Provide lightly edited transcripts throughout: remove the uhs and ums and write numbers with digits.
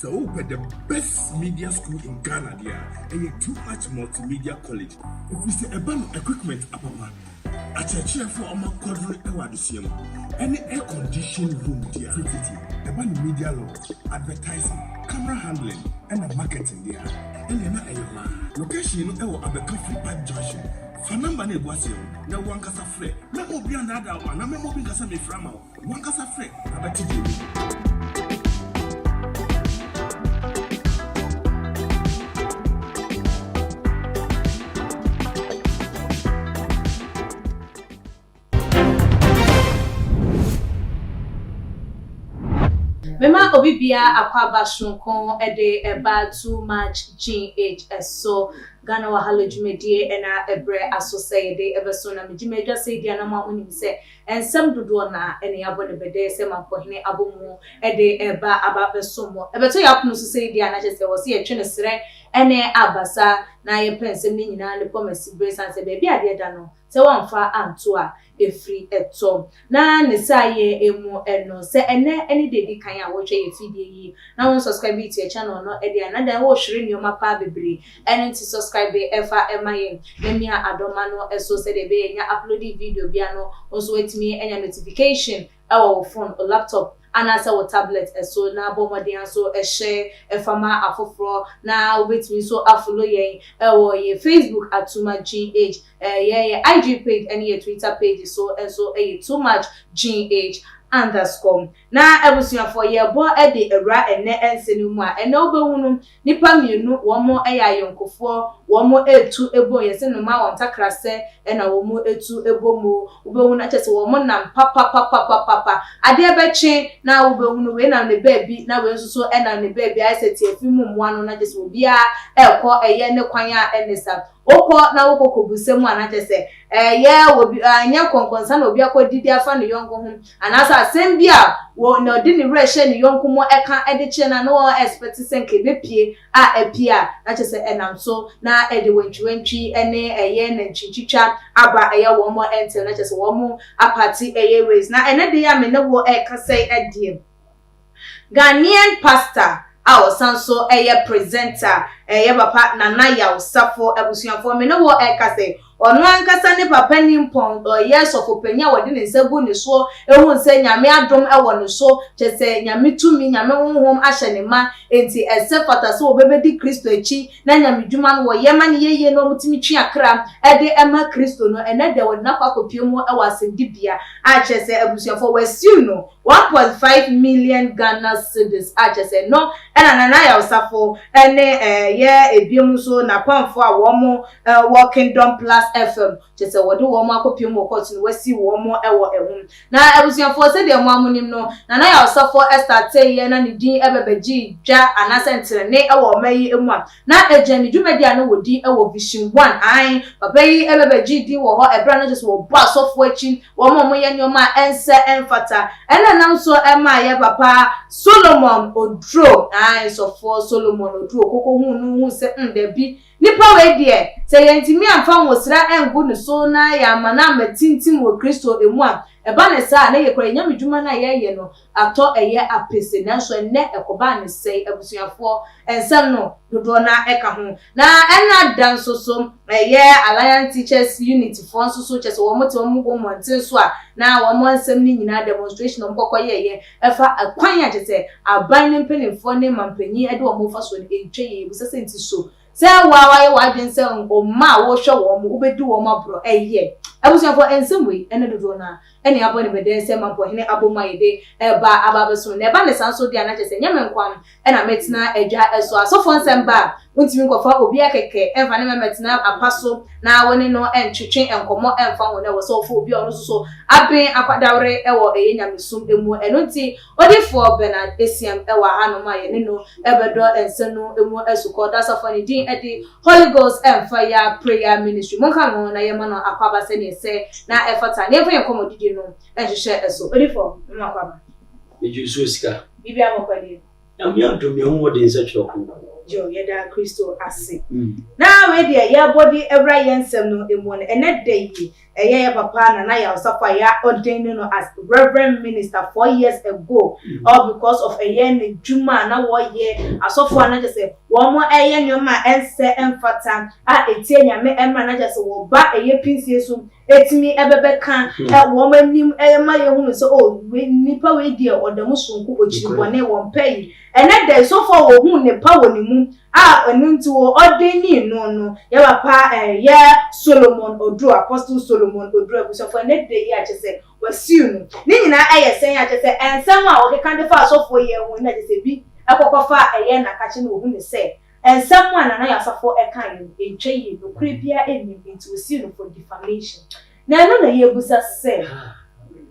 So open the best media school in Ghana there, and a too much multimedia college. If we say a band equipment apapa, a church for a quadri ewadisium, any air conditioned room there, a band media law, advertising, camera handling, and a marketing there. And then a location at the coffee pipe junction. Fanamba ne guasio, na wankasa fre, na obi another one, na memo bi kasa me frama, wankasa fre, abati Mema obibia akwaba shunko ede eba too much GH so Ghana Wahala Jumedie ena ebre asosede ebeso na mejimedwa se dia na ma onim se ensem dodo na ene abone bede se makohene abomu ede eba ababesomo ebeto yapono so se dia na chese wo se yetwe ne sere ene abasa na ye pensem ni nyina ne pomasi brace se be ade da no se wonfa anto a efri eto na ne saye emu eno se ene dedi kan a wo hwe ye fidie yi na won subscribe to your channel no ede anada wo hwere nioma pa bebre ene ti subscribe efa emaye lemia adoma no eso se de be nya upload video bia no also wetimi enya notification our phone or laptop anasa or tablet so na bomodin so share efama afofro na wetimi so afollow yen ye Facebook at too much GH IG page and your Twitter page so too much GH _ na ebusuya for ye bo e de era ene ensenu mu a ene obehunu nipa mienu wo mo ayayonkofo wo mo etu ebo ye se no ma won takrase ena wo mo etu ebo mu obehunu achese wo mo nam papa ade ebechi na obehunu we na ne baby na we nsuso ena ne baby aiseti afimu mu anu na chese obia ekọ eye ne kwan a enesa okọ na okọ busemu anachese ye obi anya konkonsa na obi akodidi afa ne yonko hu anasa asembia wo no di ni reshe ni yonko mo eka ediche na no expect senke bepie a epia na chese enam so na ede wentwi ene eye na chichicha aba eye wo mo ente na chese wo mo apati eye ways na ene de ya me ne wo eka say edie Ghanaian pastor our sanso presenter papa Nana Yaw-Safo ebusuafo me no wo ekase onu ankasa ne papa ni mpon yes of openya wodi ne nsagu ne so ehun se nyame adom ewo ne so chese nyame tumi nyame honhom ahye ne ma enti esefata so obebedi Kristo echi na nyame dwuma no wo yema ne yeye no mutimi twi akra ede ema Kristo no ene de wodi na kwakopie mu ewo asendibia a chese ebusuafo wasiu no 1.5 million Ghana cedis a chese no ena Nana Yaw-Safo ene ebiem so na pamfo a wo mo Kingdom Plus FM chese wode wo mo akopie mo court no wasi wo mo ewo ehum na ebusuafo se de mo amunim no Nana Yaw-Safo start ye na ne din ebebeji dwa anasentire ne ewo mayi emu a na ejani dwumadi a no wodi ewo Vision 1 ai papa yi ebebeji din wo ho ebra no chese wo bo asofo achi wo mo ye nyoma ense enfata ena nam so ema ye papa Solomon Odro ai sofo Solomon Odro koko hu se ndebi nipa we die se yentimi amfa wosra engu ne so na ya mana matintim wo Kristo emu a eba ne sa na ye kora nyame dwuma na ye no ato eye apese na so ne ekoba ne sei ebusuafo ensem no dodo na eka ho na ena danso so Alliance Teachers Unity for so chese wo mote wo go monten so a na wo mo nsem ni nyina demonstration mkoko ye efa akwan ya chese aban ne mpenifo ne mampanyi ede wo mo fa so entwe ye busese nti so se wa adwen se o ma wo hwe wo mo ubedi wo ma bro abusuafo ensem we ene dodo na ene abone bede se mampo hene aboma yede eba ababeso na eba ne sanso dia na chese nyame nkwan ena metina edwa eso asofo nsem ba untimi kofa obi akeke emfa ne memetina apaso na woni no entwetwe enkomo emfa woni wo so fo obi ono so aben akwadawre ewo eyenyamesum emu enunti odifo Bernard Esiam ewa hanoma ye no ebedo ensenu emu esuko dasafani din edi Holy Ghost Fire Prayer Ministry monka no na yema no akwaba se ne se na efata ne fa yenkomo didi no enhwehwe eso odifo mo akwaba ejusu sika bibi amokwani amia ndomia hu wode nsa twoko jo yeda Kristo ase na we dey ya body ebra yensem no emu no ene dey eye papa na ya osafa ya ordained no as reverend minister 4 years ago all because of eye ne dwuma na wo ye asofo na jese wo mo eye nyoma ense emfata a etie nyame emra na jese wo ba eye pinsie so etimi ebebe kan wo mo anim ma ye hu so o nipa we dey odamu sunku ochiribone wo mpayi ene dey so for wo hu ne pa woni mu enunti wo ordained no ya papa ye Solomon Odro Apostle Solomon Odro abusofo ene dey ya chese wasiu no ni nyina ayesen ya chese ensem a wo kan de fa asofo ye hu na chese bi akokofa eye na kache no hu ne se ensem a na ya asofo ekan ye entwe ye no krepia enim into wasiu no for defamation na no na ye busa se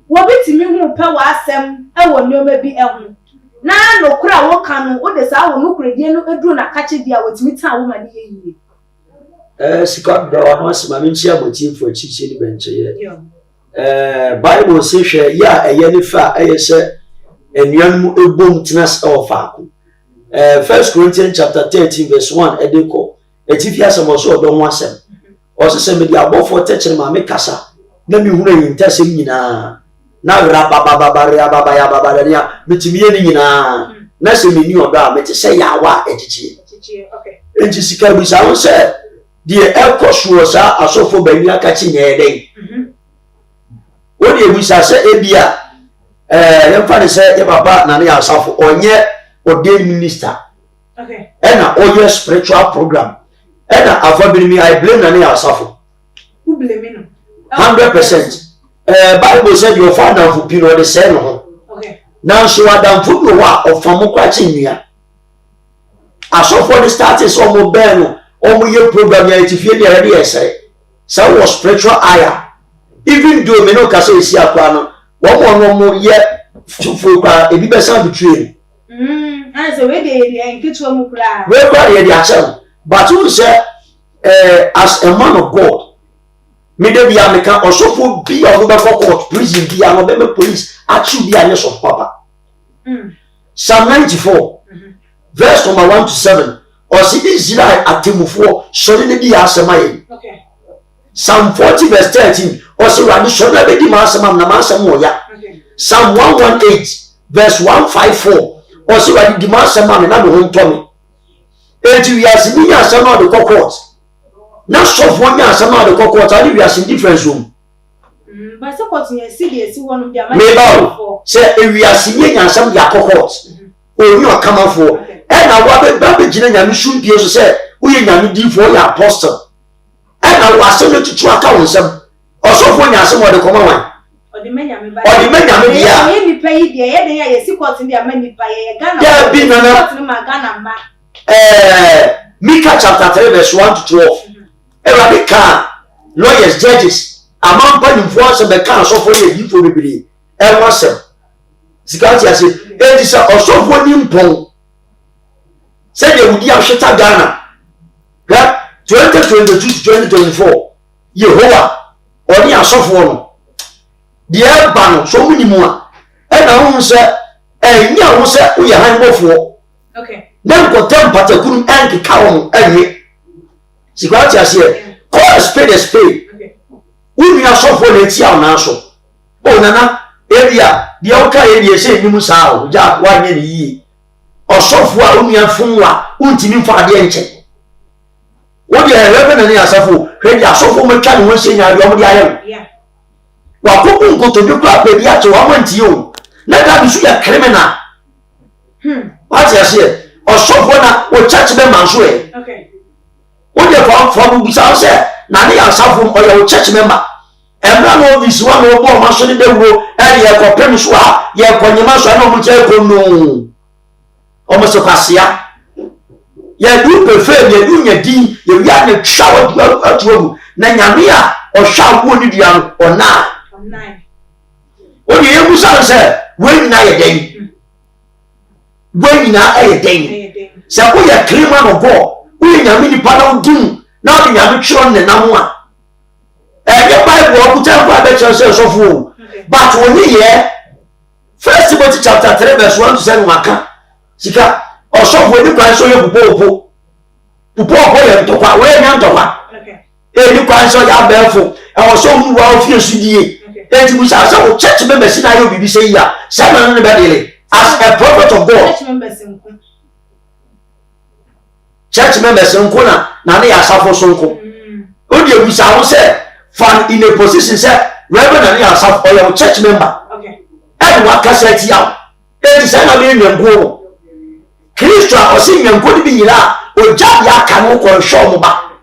wo bitimi hu pe wa asem ewo nyoma bi ehu na no kura wo kan no wo de sa wo no kura die no eduru na kache dia wotimi ta wo ma ne ye Sikot bra no asema menchi aboti for chichi ni benche ye Bible say hwe ya eye ni fa eye se enuanmu ebom tenas ofaako 1 Corinthians chapter 13 verse 1 edeko etifi asemo so odo ho asem o se se me dia abofo techere ma me kasa na mi hunu yintasem nyina na rababa ya baba ya mitimiye ni nyina na se me ni odo a mete se ya wa echichi okay enji sika bi sa won se die ekosuo sa asofo bani akachi nyeden wodi ebusa se ebia yemfa ne se ye baba na ne asafo onye ordained minister okay ena oye spiritual program ena afabirimi I blame na ne asafo who blame no 100% Bible said your father for pino de se no okay now so adam fu no wa ofamo kwachi nua asofo the status omo ben no ye program ya etifie ni ready esere so was spiritual aya even though me no ka say esi akwa no wo mo ye fufu kwa ebi be san betray and so we dey nkitwa mu kura we kwa ye dey acham but who say as a man of God me dey bia me kan osofo bi o be for court prison bia no be police achu bia ne so papa Psalm 94 verse number 1 to 7 or see Israel atemufo sori ne di asema ye okay Psalm 40 verse 13 or see radi sori na be di ma asema na ma asema ya okay Psalm 118 verse 154 or see radi di ma asema na do ho ntomi enti wi asemi nya asema de court na sofo nya asema de court ari wi asin difference room but so court nya si dey si wonu dia ma me ba say wi asemi nya asema ya court oni o kamafo na wa be gina nyame sumpie so se uye nyame difo ya apostle na wa se no tutu aka wonsam osofo nya se mo de koma wan odi menya me ba bia ye nipa yi de ye de ya si court ndi ama nipa ye Ghana ya bi na court ni ma Ghana ma Micah chapter 3 verse 1 to 12 Erabika lawyers judges amampa nimfo se be kan osofo ye difo bibiri wasem sikati ase edisa osofo ni mpon said they would have shut Ghana. 2022 to 2024. Yehovah, or near software. The air ban so many more. And I won't say, and you won't say, we are hanging for. Okay. Then got them, but I couldn't anchor cow and Sigatia said, call a spade. Okay. We are software, let's see our national. Oh, Nana, area, the okay area say, you must have Jack 1 year. Osofo a unu afun wa untimi mfa ade enche wo de rebe na ni asafo hwe di asofo metwa ne ho hyenya ade omo de ayem yeah wa kopu nkoto bi kwa pe bi ache wa wanti o na da bi su ya criminal what you say osofo na o church be manso e okay wo de for bi sa say na ni asafo o ya o church member emra no bi su wa no bo manso ni dewuro e ye ko pem so a ye ko nyima so na o mu che ko no almost a passia ya du prefer ya du nya din ya wi na twa atuamu na nyame a ohwa wo ni dia no ona oni yemu san se we nyina ye den we nyina aye den se ko ya klima no go we nyame ni pa na dum na o nyame twro ne nam a ye bible o kuta kwa be chose sofo but oni ye First Timothy chapter 3 verse 1 to 7 maka sika osofo ni kwan so ye pupo ye ntokwa we nya ntokwa ni kwan so ya befo e so hu wa ofie sudie enti bu sa so church members na yo bibi say ya seven ne bedele as a prophet of God church members nko na ne ya safo so nko o de bu sa wo say fan in a position say reverend na ya safo or your church member everyone can say it out. It is not being your goal. Christian or seeing your good be la or jab ya canoe or show back.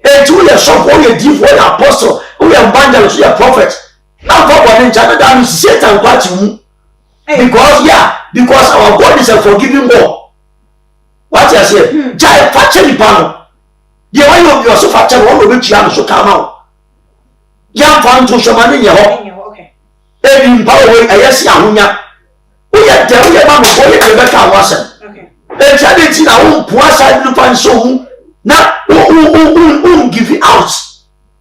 And to your shop or your deep for your apostle or your evangelist, your prophet. Now, for one in China, that is Satan what you because our God is a forgiving God. What I say, Jai Fatchely Pano. The way of your so factor one which you have so come out. Young fan to shaman in your home. Ebi power ayesi ahunya uye de uye ma mo boye de beka wasen e jade ti na wo po asa du pan so hu na give it out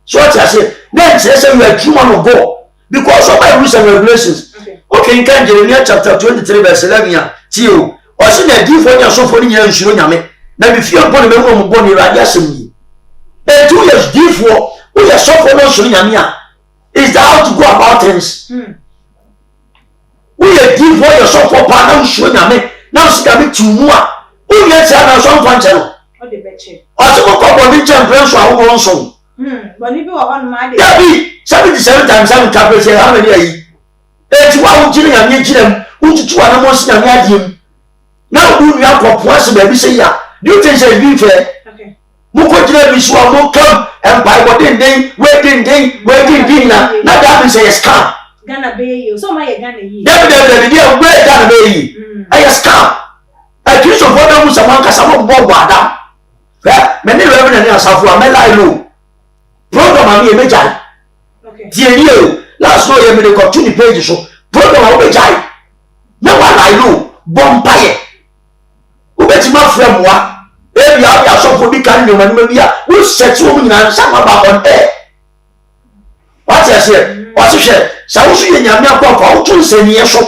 so what I say then say you are true man of God because of my rules and regulations okay in Jeremiah chapter 23 verse 11 ya ti o si na di fo nya so fo ni nya nsuro nyame na bi fie bo ne me mo bo ni rade asem yi e 2 years di fo uye so fo no nsuro nyame a is that how to go about things? We are give for your soft for partner show me. Now she can be too more. We get a song for channel. Or some couple of champions or one song. But if you are on my day, 77 times 7 tablets, how many are you? That's why we're and you them who to 2 animals and had him. Now, who you have for once, baby say, yeah, you think say be fair. Mukojina biswa mo come and buy what day waiting dinner na that means a scam Ghana bay you so my Ghana yi there where Ghana bay I scam I kiss of what was someone kasamo bo wada many reverend and asafu amela ilo program am e meja die ni last no ye me dey continue page so program am meja na wa ilo bompaye ubetima frame wa ebi ya so for bi kan nyoma ni bia we set wo nyina sama ba on air what I say what you say sa wo so ye nyame akwa wo tun se ni so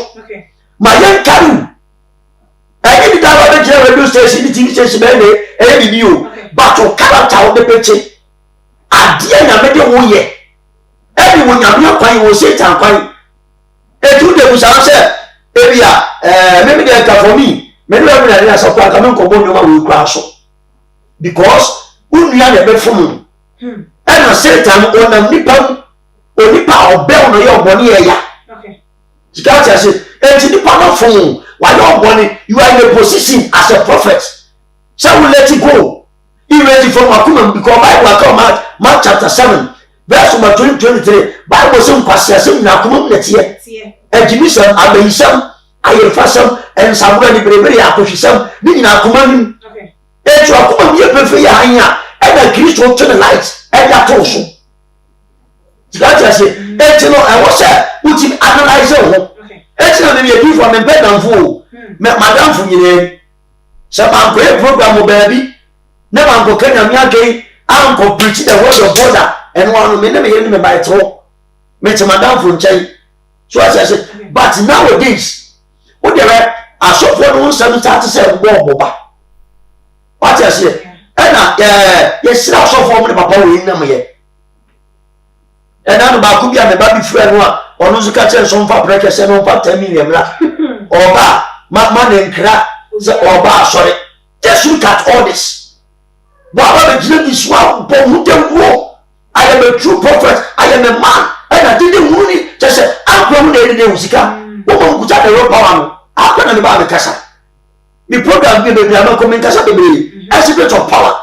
ma yan karu ayi ni da ba be jere radio station ni TV station be ne e bi o but o character wo de peche ade nyame de wo ye ebi wo nyame akwa wo Satan kwan e tu de bu sa se ebi maybe they can for me me no be na so kwa kamen ko bo nyoma wo kwa so because unuya na be fun and Satan onam nipa obe ono ye oboni eya you can't say enti nipa no fun why you oboni you are in a position as a prophet so we let it go you ready for makuma because Bible come Mark chapter 7 verse number 23 Bible say nkwase say na kuma netie ejibisam abayisam ayefasam en sabura ni berebere akohwisam ni nyina kuma nim etu akoma bi epefe ya anya e na Kristo to the light e da to so tigati ase eti no e wo se uti analyze ho eti no be bi for me pedamfo me madamfo nyine se ma ko e program baabi na ma ko kanya mi akai an ko preach the word of God and one me na me yemi me by tro me te madamfo nchai so ase but nowadays wo dey asofo no nsam start say bo ba what I say na yes na so for me papa we na me na no ba ku bia me ba bi frɛ no a ɔno nso ka kyerɛ so mfa prɛkɛ sɛ no mfa 10 million mra ɔba ma ne nkra sɛ ɔba asɔre just look at all this baba be gire bi so a bɔ hu dem wo I am a true prophet I am a man and I didn't want it just say akwa mu na ede de usika wo mo nkuta de ro power no akwa na me ba me kasa the program be be am comment kasa be a secret of power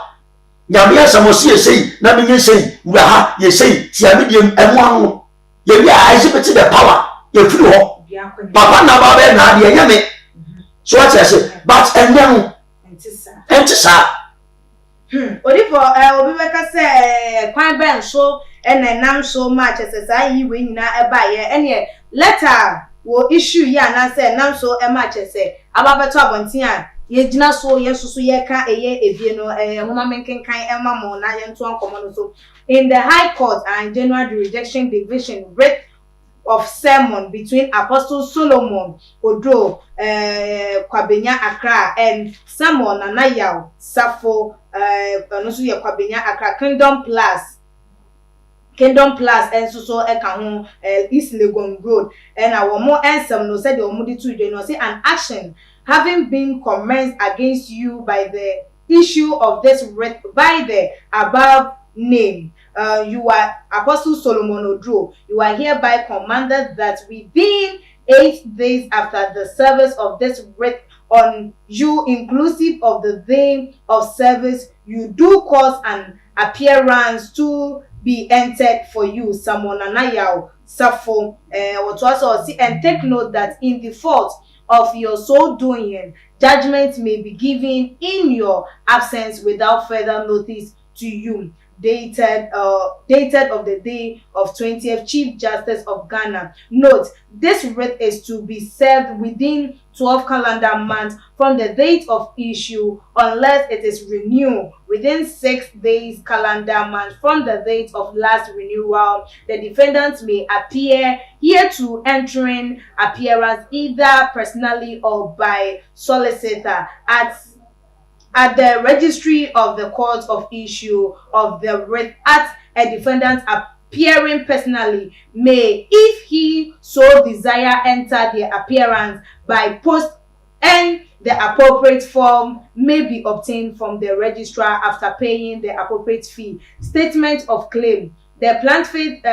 nyame asamo sie sei na menye sei wura ha ye sei tia me dem emu anu ye bi a secret the power ye firi ho papa na baba na de nyame so what I say but endem entisa Odi for obi beka say kwan ben so and nam so much as I yi we nyina e ba ye ene letter wo issue ya na say nam so e match say ababeto abonten a ye gina so ye susu ye ka eye ebie no homa menkenkan e mamo na ye nto ankomo no so in the High Court and General Jurisdiction Division writ of sermon between Apostle Solomon Odo Kwabenya Accra and Samuel Nanayaw Safo no so ye Kwabenya Accra Kingdom Plus and so eka ho East Legon Road and our more ansem no said the omudi to you know say an action having been commenced against you by the issue of this writ by the above name. You are Apostle Solomon Odro. You are hereby commanded that within 8 days after the service of this writ on you, inclusive of the day of service, you do cause an appearance to be entered for you. Samonanayaw Safo what was see and take note that in default of your so doing, judgment may be given in your absence without further notice to you. Dated of the day of 20th Chief Justice of Ghana. Note, this writ is to be served within 12 calendar months from the date of issue unless it is renewed within 6 days calendar month from the date of last renewal. The defendant may appear here to entering appearance either personally or by solicitor at the registry of the court of issue of the writ at a defendant appearing personally may, if he so desire, enter the appearance by post, and the appropriate form may be obtained from the registrar after paying the appropriate fee. Statement of claim. The plaintiff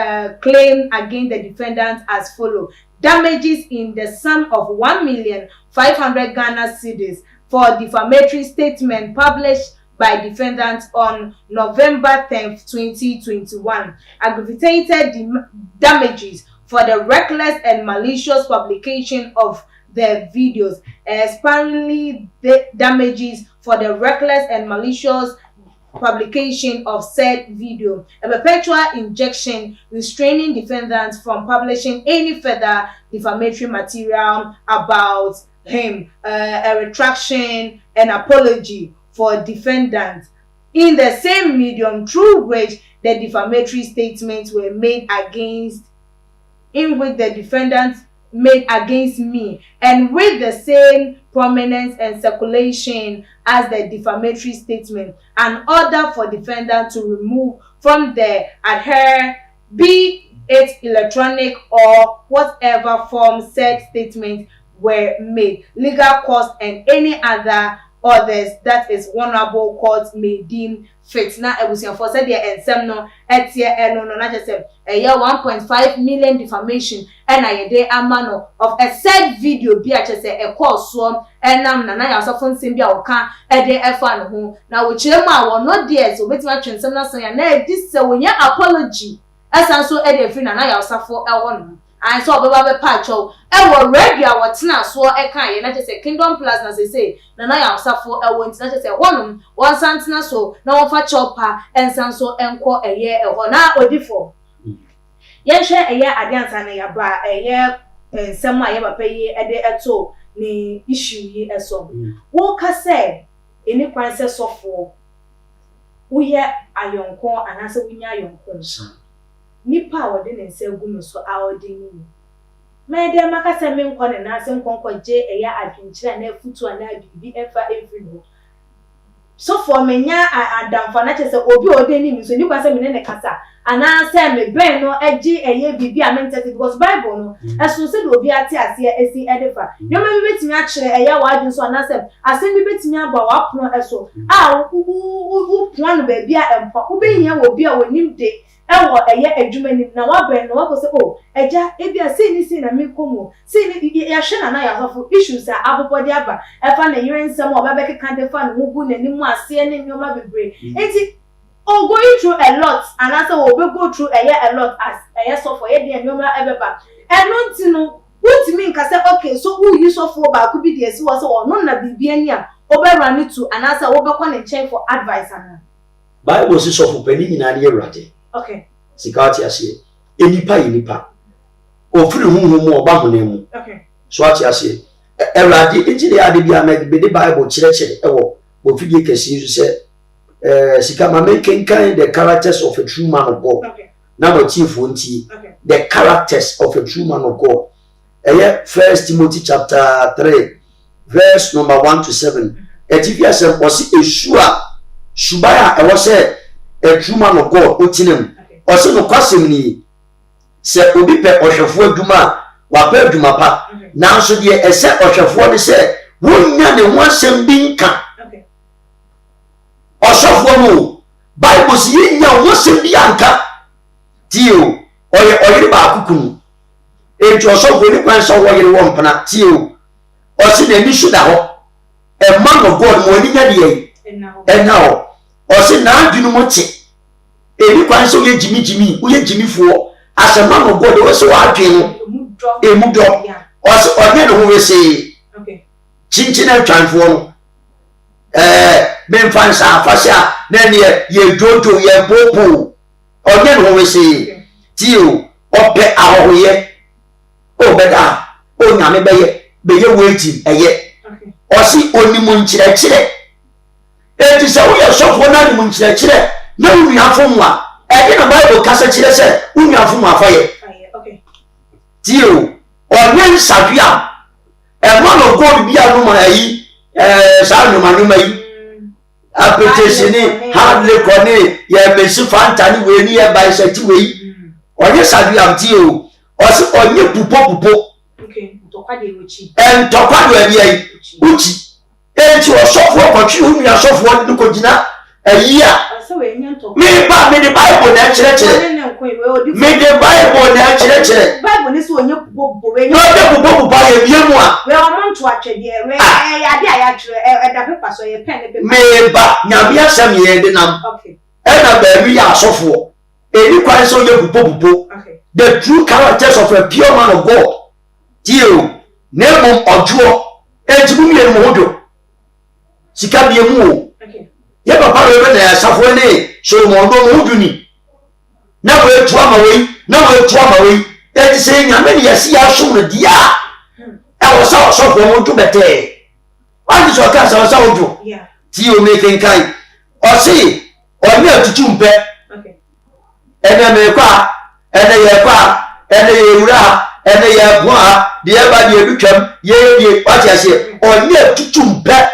claim against the defendant as follows: damages in the sum of 1,500,000 Ghana cedis for defamatory statement published by defendant on November 10th, 2021. Aggravated damages for the reckless and malicious publication of the videos. Sparingly damages for the reckless and malicious publication of said video. A perpetual injunction restraining defendants from publishing any further defamatory material about him, a retraction and apology for defendants in the same medium through which the defamatory statements were made against, in which the defendants made against me, and with the same prominence and circulation as the defamatory statement. An order for defendant to remove from the adhere, be it electronic or whatever form said statement were made, legal cost and any other others that is honorable court may deem fit. Now ebusian for said there ensem no etie no na just say a year 1.5 million defamation and a day amano of a said video bi a just say a call so enam na ya so fon sim bi a oka e dey efa no ho na wo kire ma wo no there so betima twensem na so ya na this say wonya apology esan so e dey free na ya osafo e wo no. And so baba be pacho e wo radio a wotena so e kan ye na just say Kingdom Plus na say na ya osafo e wo nti na just say honum won santena so na won fa chopa ensan so enko eye e ho na odifo ye hwe eye adansa na ya ba eye ensem a ye papa yi e de eto ni issue yi eso wo ka say eni kwan se sofo wo ye ayonko anase wunya ayonko nipa wode ne nse gu no so awode ni me de makasa me nko ne na se nkonko je eya adwinkyira na afutu ana bibi efa everino so for menya adamfa na chese obi ode ni mi so nipa se me ne kasa ana se me ben no eji eye bibi amenta because bible no eso se do obi ate ase esi edefa yo me betimi a kire eya wadun so ana se ase me betimi agba wa pono eso u plan ba bia empa u be hia wo bia wonim de ewo eye adwumani na waben no wako se oh eja ebia si na me komo si ni ya hwe na ya hofo issues a abobode aba efa na yire nsem oba be keka de fa no hu ne nimu ase ne nyoma bebre enti going through a lot and after we go through a lot as so for ye de nyoma ebeba eno ntino wutimi nka se okay so who you so for ba ku bi de si wo so no na bibia ni a obera ni to and after we be call ne chain for advice ana Bible says of penny nyina ne Awurade. Okay. Sika ati ase. Enipa enipa. Ofiri huhu mu oba honemu. Okay. So ati ase. Awurade enti de ade bia me de Bible kyerɛkyerɛ ɛwɔ bo fidie kɛse nso sɛ sika ma make kind the characters of a true man of God. Okay. Na bo chiefo nti Okay. the characters of a true man of God. 1 Timothy chapter 3 verse number 1 to 7. Etifia sɛ ɔse esu a subaya ɛwɔ sɛ a true man of God otinem. Ɔse no kwasem ni sɛ obi pɛ ɔhwɛfo adwuma wapɛ adwuma pa nanso deɛ ɛsɛ ɔhwɛfo ne sɛ wonya ne ho asɛm bi nka. Ɔsɔfo no Bible si yenya ho asɛm bi anka tio ɔyɛ baako kunu enti ɔsɔfo ni kwan sɛ wɔyere wɔ mpana tio ɔse na ni suda hɔ a man of God mo ani nya deɛ ɛna hɔ ɔse na adwunu mo te ebi kwan sɛ woyɛ gyimi woyɛ gyimifoɔ as a man of God wɔsɛ wɔadwe no emu dɔ ɔse ɔnyɛ ne ho wɛsɛ kyinkyin atwanfoɔ no memfa nsa afa sɛ a na neɛ yɛ dwoodwo yɛ popo ɔnyɛ ne ho wɛsɛ tio ɔpɛ ahohoyɛ ɔbɛda onyame bɛyɛ waiting ɛyɛ ɔse onimu nkyerɛkyerɛ enti sɛ woyɛ sɔfoɔ no animu nkyerɛkyerɛ na wonuafo mu a ɛde na Bible kasa kyerɛ sɛ wonuafo mu afa yɛ tio ɔnyɛ nsadua ɛma no God bi a no ma ayi saa nnomanoma yi apetesini hardly kɔne yɛ mesi fanta ne wei ne yɛ baisɛti wei ɔnyɛ sadua tio ɔse ɔnyɛ pupo ntɔkwa do abia uchi enti ɔsɔfoɔ kɔtwe onua sɔfoɔ de kɔgyina ayi a me ba me de Bible na kyerɛkyerɛ me de Bible na kyerɛkyerɛ Bible ne so onye pupo no de pupo yɛ bia mu a we ɔmo nto atwɛdeɛ we ade a yɛatwerɛ ɛda pepa so yɛ pen ne pepa me ba nyame asɛm yɛ de nam ɛna baabi yɛ asɔfoɔ eni kwan sɛ ɔyɛ pupo the true characters of a pure man of God tio na mmom ɔdwoɔ enti mu mmienu mo ho do sika bie mu o yɛ papa no na asafo ne Solomon do mo ho do ni na wɔatu ama wei enti sɛ nyame ne yɛsi asom no dia ɛwɔ sɛ ɔsɔfo mo do bɛtɛɛ wadi sɛ ɔka sɛ ɔsɛ wo do tio me kenkan ɔse ɔne atutu mpɛ ɛnɛ mekɔ a ɛnɛ yɛ kɔ a ɛnɛ yɛ wura ɛnɛ yɛ bo a deɛ ba deɛ bitwam yɛ wate aseɛ ɔne atutu mpɛ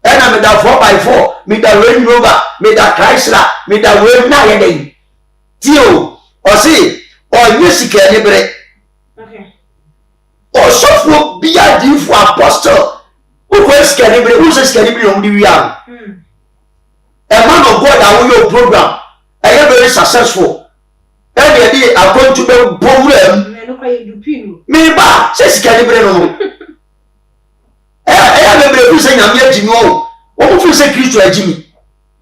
ɛna meda 4x4 meda Range Rover meda Chrysler meda wei na yɛ dɛn tio ɔse ɔnyɛ sika ne bere ɔsɔfoɔ bia diifo apostle wokɔ sika ne bere wosɛ sika ne bere na ɔmde wia a man of God a woyɛ program ɛyɛ very successful ɛde ɛde akɔntu bɛ bɔwura mu me ba sɛ sika ne bere no ɛyɛ bɛbrɛ fi sɛ nyame agyi no wɔn fi sɛ Kristo agyi mi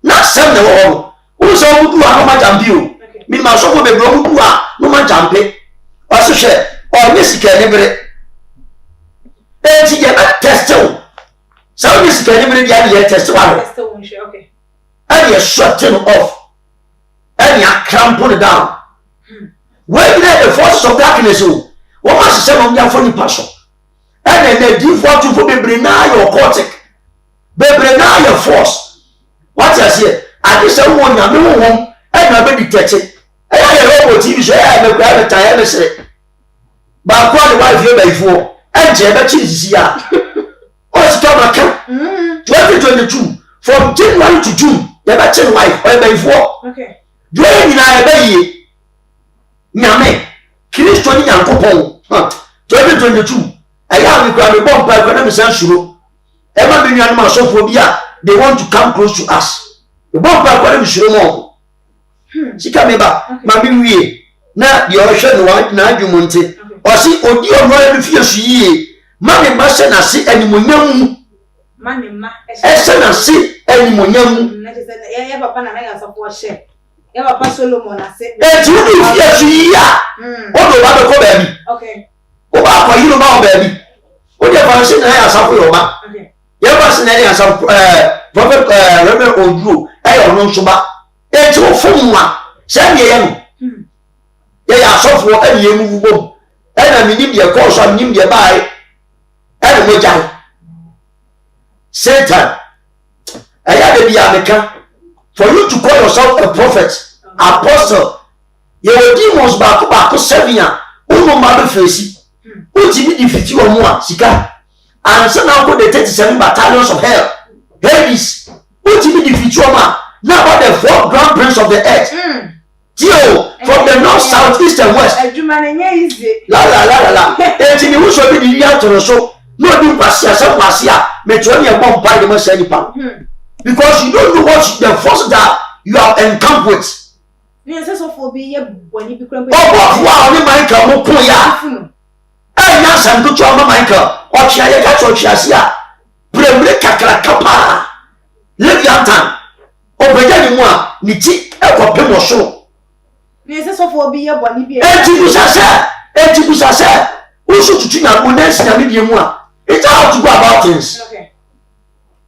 na asɛm na wɔ hɔ no wɔn sɛ wɔn du a no ma jampe o minima sɔfo bɛbrɛ wɔn du a no ma jampe ɔso hwɛ ɔnyɛ sika ne bere eti yɛ bɛ tɛste o sɛ ɔnyɛ sika ne bere deɛ yɛ tɛste wa no ɛde yɛ shut no off ɛde yɛ cramp no down wɔn nyinaa the forces of darkness o wɔn ahyehyɛ wɔn yafɔ nipa so ɛna na diifo atufo bebree naa yɛ occultic bebree naa yɛ force wate aseɛ ade sɛ wɔn nyame wɔn ɛna bɛ di tɛkye ɛyɛ ayɛ robot tv so ɛyɛ ɛmɛkura ɛbɛta ɛyɛ ɛbɛsere baako a ne wife yɛ bɛyifoɔ ɛnkyɛn ɛbɛkye sisi a ɔsika maka 2022 from January to June yɛbɛkye ne wife ɔyɛ bɛyifoɔ dua nyinaa yɛbɛyie nyame Kristo ne Nyankopɔn 2022 ɛyɛ a mekura me bɔ mpa ɛkɔ na mesan suro ɛma me nuanom asɔfoɔ bi a they want to come close to us me bɔ mpa ɛkɔ na mesuro mɔ sika me ba ma me wie na deɛ ɔhwɛ no n'adwom nte ɔse odi ɔno ara no fie so yie ma me mma hyɛ n'ase animonyam mu ɛhyɛ n'ase animonyam mu yɛ papa na yɛ asɔfoɔ hyɛ yɛ papa Solomon ase eti wo de fie so yie a ɔdo ba bɛkɔ baabi wo ba akɔ yiro ma wo baabi wo de fa nse na yɛ asafo yɛ ɔma yɛ ba se na yɛ asafo prophet Reverend Oduro ɛyɛ ɔno nso ba enti wo fom a sɛ ne yɛ no yɛ asɔfo ɛne yɛ mu bom ɛna menim deɛ kɔɔ so a menim deɛ bae ɛne mogyae Satan ɛyɛ de bia meka for you to call yourself a prophet apostle yɛwɔ demons baako 7 a wono ma bɛfɛsi wotimi de fiti wɔ mu a sika ansa na wokɔ the 37 battalions of hell Hades wotimi de fiti wɔ mu a now about the 4 grand prince of the earth Tio from the north, south, east and west la enti ni wo so bi di ya toro so no di kwasia se kwasia metro ne bomb by the message nipa because you don't know what the force that you are encountered with. Yes, so for be ye boni bi kran. Wa ni Michael mo kun ya. Na sam to cho Michael. O chia ye ka cho chia sia. Bremre kakra kapa. Leviathan. O beja ni mu a ni ti e ko pe mo so. Yes, so for be ye boni bi. Eti busase. O so tutu na mo na sia mi bi mu a. It's how to go about things. Okay.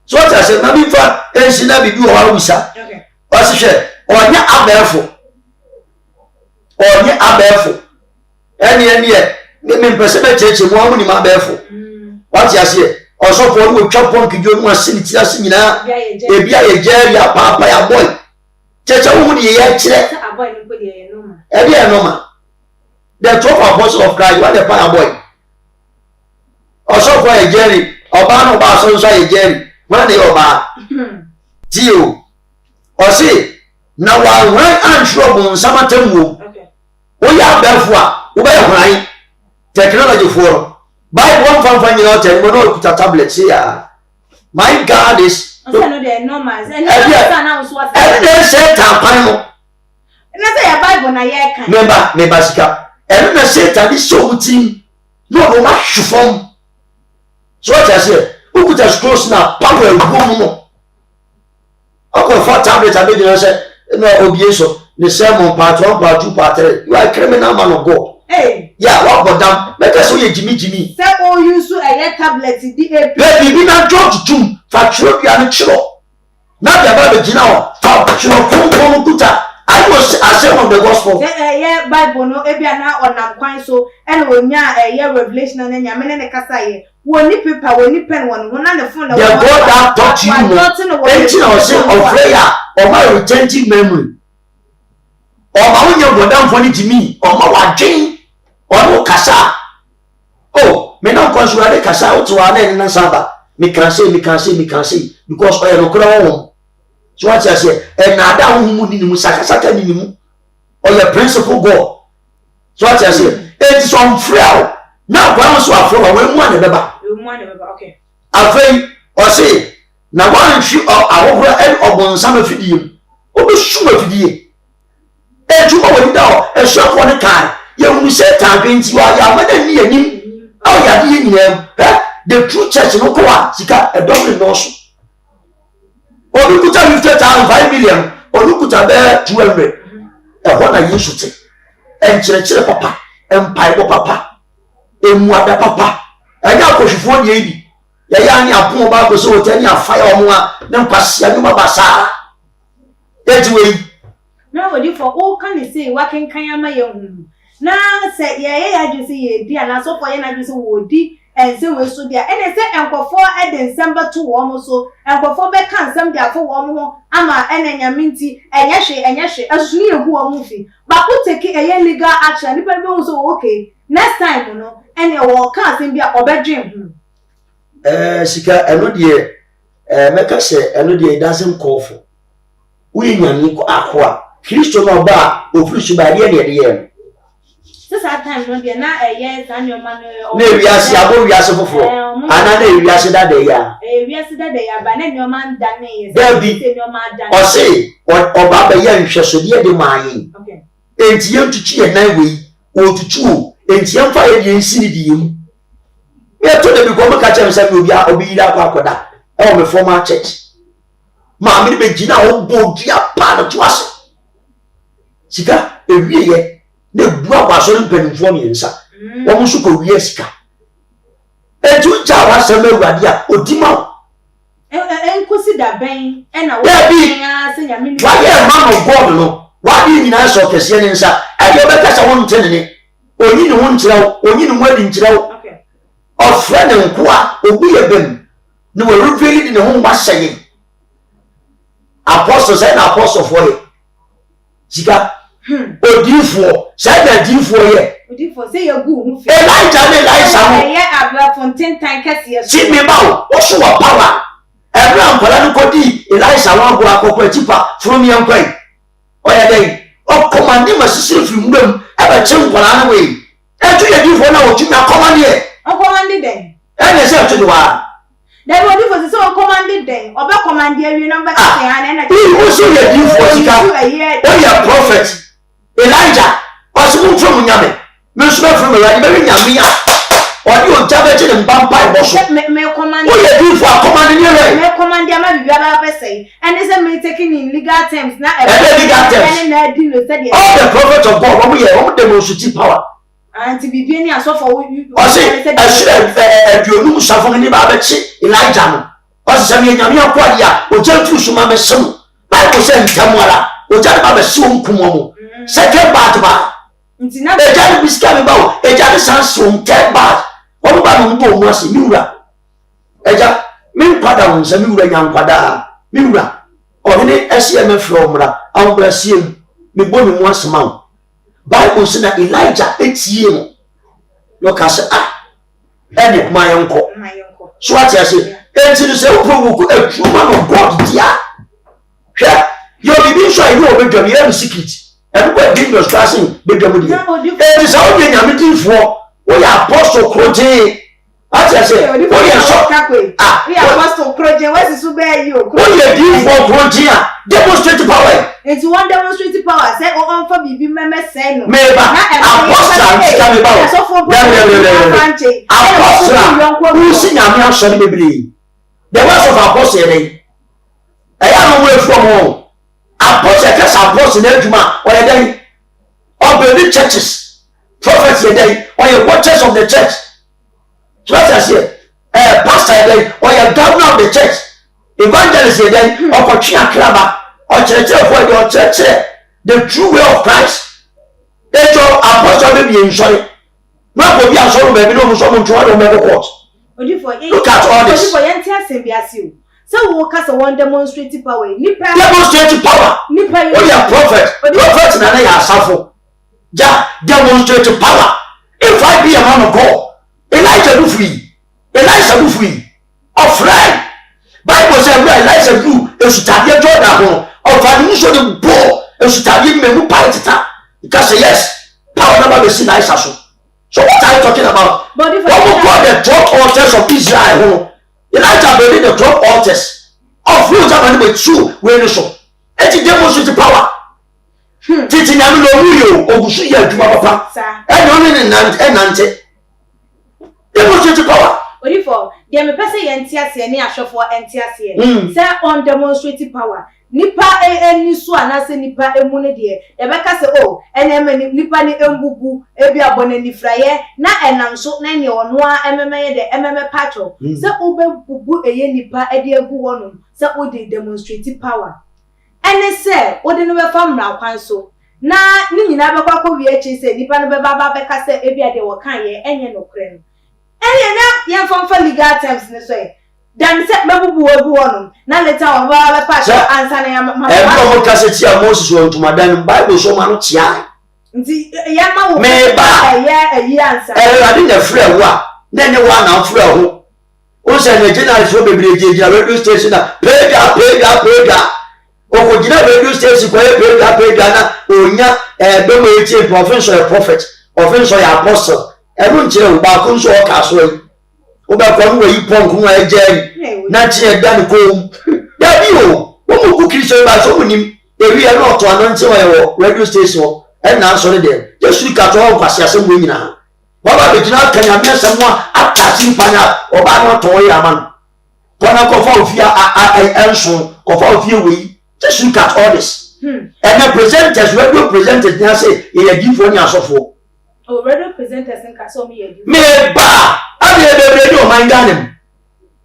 So what I said, na bi fa ensi na bi bi o wa wisa. Okay. O se hwe onya abefo. Onye abefo ene me mpese be cheche mu amu ni ma abefo what ya se osofo no wetwa pon kidwo mu asiniti ase nyina ebia ye jeri apapa ya boy cheche wo de ye kire aboy ni ko de ye normal ebia normal the 12 apostles of Christ what the fire boy osofo ye jeri oba no ba so ye jeri wan de oba tio o se na wa ran antro bon samatemwo we are therefore we buy hwan technology for buy one fan you know tell me no put a tablet say my God is no dey normal and na so what and say tampan no na say your Bible na ye kan member sika and na Satan is so team no ma shufom so what I say who put us close now power go no akọ for tablet abi dey say no obieso the sermon part 1 part 2 part 3 you are a criminal man of God. Hey yeah what but damn better so you Jimmy say all you so a tablet di ap baby na drop to fa chiro bia no chiro na bia ba be gina o fa chiro kon kuta I was ashamed of the gospel yeah Bible no e bia na onam kwan so e na onya revelation na nyame ne kasa ye woni paper woni pen woni na ne phone na the God that taught you no enti na o say of prayer or my retentive memory or ma wonye godam fo ni timi or ma wadwen or no kasa oh me na konsular de kasa o to ana na saba me can say because oya no kura won so what I say e na da hu mu ni mu sakasaka ni mu or your principle God so what I say it is on frail now kwa so afro we mu ane beba okay afei o say na wan hwi ahohoro en obonsa ma fidie obi suma fidie ejuma woni da o ehwefo ne kan ye hu Satan dwenti wa ya ma da ni anim aw ya de nyina the true church no ko a sika edom no so obi kuta 50,000 million obi kuta be 200 ho na Yesu te enkyerɛkyerɛ papa empire papa emuada papa anya akohwefo ne ebi ya ni apo ba ko so wotani afaya omo a na mpasia nyuma basa ejwe na wodi for all can say waken kan ama ye hu na say ye ya ju say ye di ana so for ye na ju say wodi en say we so dia ene say enkofo eden semba to wo mo so enkofo be kan sem dia fo wo mo ho ama ene nyaminti enye hwe asusu ni egu wo mo fi ba ko take eye legal action ni pe be hu so okay next time no ene wo kan sem bia obedwen hu sika eno de meka se eno de doesn't call for we nyani ko akwa Kristo no ba ofirisu ba de ye that time no dia na yes anyoma no na wiase abo wiase foforo ana na wiase da de ya wiase da de ya ba na nyoma nda na yes se nyoma da o se oba ba ya nhweso de maayin okay enti yem tutu ye nan wei o tutu enti yem fa ye de nsini di yem me to de bi ko maka chem se obi yira akoda e o me former church ma mi be gina o bodia pa na to ase sika ewie ye ne bua kwaso mpanimfo miensa wo musu ko wie sika eju ja wa sema awade a odima enkosi da ben na wo ya se nyame why a man of God no why you nyina so kese ne nsa e dey be kasa won tenene onyi ne won kyerɛw onyi ne mwadi nkyerɛw ofre ne nkoa obi ye bem ne we reveal ne ho wasɛye apostle say na apostle for ye sika odifo say na difo ye odifo say ya gu hu fi Elijah ne Elisha mo ye abra fonten tan kase ye si me ba wo so wa power Abraham kwala no kodi Elisha wa go akokwa tipa from ye nkwan oya dey o command ma sisiri fi mbem e ba che nkwala na we e tu ye difo na o tu na command ye o command den e na say tu do wa there will be so command den oba command ye wi number 10 na who so ye difo sika o ye prophet Elijah was from nyame me so from Elijah be nyame ya odi o jabe che ne mbampa e bo so me command o ye difo a command ni re me command ya ma bibia ba be say and is me taking in legal terms na legal terms na di no say all the prophets of God we demonstrate power anti bibia ni asofo o say aduonu safo ni ba be che Elijah no o say me nyame akwa dia o jantu suma me sem Bible say ntamwala o jantu ba be se onkumo second part ba ntina e jani biska me ba o e jani sansom third part o ba no mbo mo ase miwura e ja me pada won se miwura nyankwada miwura o ne ese me from ra awbra siem me bo me mo asema o Bible say na Elijah etie mo no ka se ene mayenko so ati ase enti no se o provoke a true man of God dia hwe yo bibi so ayi o bedwam ye secret everybody being your stressing bedwam dia enti sa o de nyame tinfo o ya apostle kroje ati ase o ye so we apostle kroje wesi so be yi o ye tinfo kroje a demonstrate power enti one demonstrate power say o on for bibi meme say no meba apostle sika meba apostle who see nyame asori bebre the words of apostle dey eya no we from o apostle kasa apostle na adwuma o ye dey o building churches prophets ye dey o ye watchers of the church just here pastor ye dey o ye governor of the church evangelist ye dey o ko twa klaba o church for the church the true way of Christ ejo apostle be bi nsori na ko bi asoro be bi no so mo ntwa do me court look at all this odifo yenti asembiase o so wo kasa one demonstrate power nipa demonstrate power nipa o ya prophet na ya asafo ja demonstrate power if I be a man of God Elijah do free Elisha do free of right Bible say Elisha do esutade Jordan ho of the so the bo esutade memu paitita because yes power never be seen Elisha so what are you talking about what we call the 12 altars of Israel Elijah building the 12 altars of which are the true way so it demonstrate power titi nyame no muyo ogusu ya adwuma papa enyo ne nante demonstrate power odifo dem me pese yenti ase ne ahwefo enti ase say on demonstrate power nipa eni so anase nipa emu ne de e be ka se o enema nipa ni embubu ebi abona nifraye na enam so na ne ono a ememeye de ememe patcho se obebubu eye nipa ede agu wonu se o de demonstrate power ene se o de no be famra kwan so na ni nyina be kwakọ wi echi se nipa no be baba be ka se ebi ade wo kan ye enye no kre no enye na ye famfa legal terms ne so dan se mebubu agu wonu na later on ba be patcho answer na ya mama e ko ka se ti a Moses won tumadan Bible so ma no tia nti ya ma wo me ba ye answer ade na frɛ wo a na ne wa na frɛ ho o se na general so bebre jeje radio station na pega o ko gina radio station ko pega na onya be mo etie prophet official ya apostle e no nkire wo ba ko so o ka so yi o ba ko no yi pon ko e je na tie dan ko da bi o mo ku Christian ba so munim e wi e no to anonte wo radio station e na so de jesu ka to ho kwase asem wo nyina baba be gina kanya me asem a atasi panya oba no to ya man kona ko fa ofia enso ko fa ofia we jesu ka all this and the presenters radio presenters na say e give for ni asofo o radio presenters nka so me me ba abi e be radio man ganem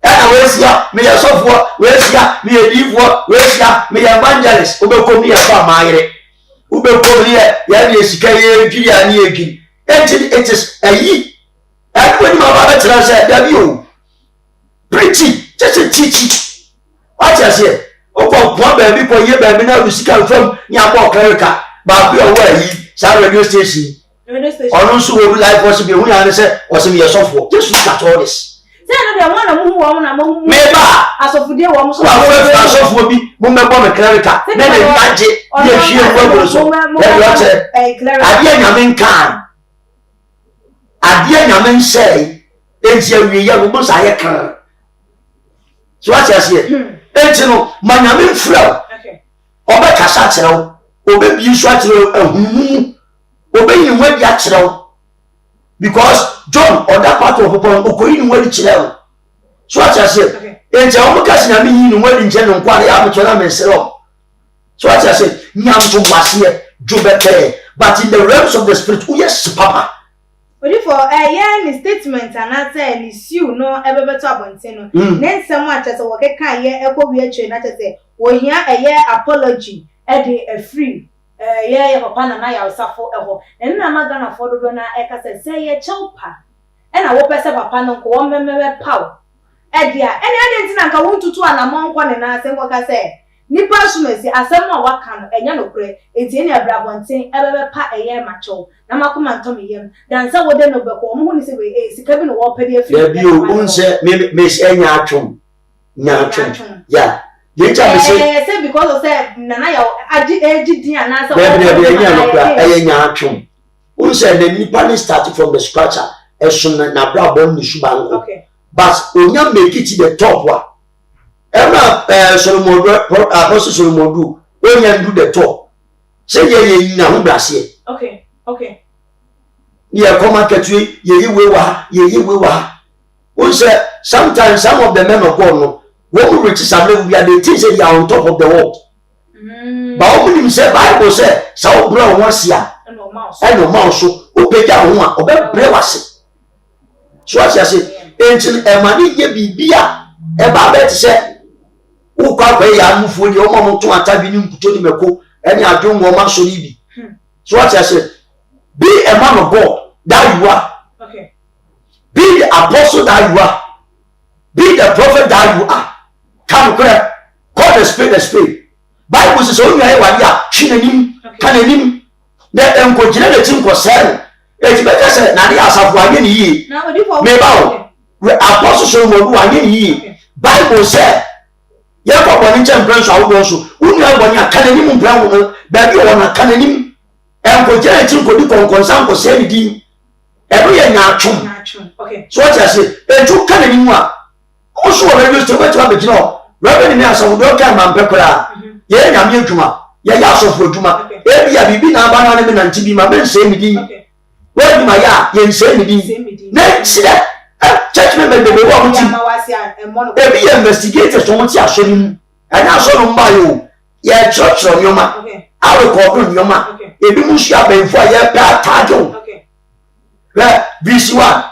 ana wesia me yasofo wesia me yedifo wesia me evangelist obekom ni yafa maayere obekom ni ya bi esika ye dwiri ani egi it is ayi everybody ma ba tell say da bi o preaching just teach what you say o ko po ba bi ko ye ba bi na usika from ni abo clerical ba bi o wa yi sa radio station onu so wo live was be hu ya say o se me yasofo just look at all this. Say no dey one mu wo na mo me ba asofudie wo mo so asofo bi mo me bo me clerical na dey maje ye hwie wo so e yo che ade nyame nkan ade nyame nsei enti awie ya mo sa ye kan so what you say enti no ma nyame mfra obe kasa kire wo obe bi so akire ahunu obe yin wadi akire wo because John or that part of upon okoyi ni wadi kire so what you say enti o mukasi na mi yin ni wadi nche no kware ya mutona mensero so what you say nyam to wase jobete but in the realms of the spirit yes papa odi for ni statement and say ni siu no ebebeto abonten no nensem a chese wo keka ye ekowi atwe na chese wo hia apology de a free ye papa na ya usafo eho enna maga na fododo na ekase say ye chewpa na wo pese papa no ko wo memebe paw edia ene ntina nka wo ntutu anamon kwa ne na ase nkoka say nipa sumesi asem a waka no enya no kure enti ene abrabonten ebebe pa eye macho na makoma ntom yem dan sa wode no beko mo huni se we sika bi no wo pede afi ya bi o unse me enya atwom nya atwom ya ye cha me say because of say nana ya agi din ana sa be enya no kura enya atwom unse the nipa ni start from the scratch esun na brabon ni subanko okay but onya make it to the top wa Emma Solomon Apostle Solomon do when you do the top. Say ye na hu brase. Okay. Yeah, come market ye wa. We say sometimes some of the men of God no when we reach some level we are the things they are on top of the world. But when you say Bible say so bro wan sia. E no mouse so obeja ho a obe bre wase. So as I say entil e mani ye bibia e ba bet say ukwa kwa ya amufuo ni omo mo to atabi ni nkuto ni meko eni adwon wo ma so ni bi so what I say be a man of God that you are be the apostle that you are be the prophet that you are come call the spirit Bible says only I wa dia twinanim kananim na enko gina na tinko sel e ti beka say na dia asafo anye ni yi me ba o apostle so mo du anye ni yi Bible say ye ko boni champions awo so unu aboni akananim mpran wo ba bi wo na kananim enko gina tinko di konkonsan ko se ni din e ye nya atwom so what I say e ju kananim a o so wo radio to beto abegina Reverend ni asawo do kan man pekora ye nyame adwuma ye ya asofo adwuma e bia bibi na aba na me nanti bi ma ben se mi din we bi ma ya ye nse mi din na sida church member be wo muti e bi investigate so muti aso ni ana aso no mba yo ye church ro nyoma awe ko do nyoma e bi mu shia benfo ye pa tajo VC1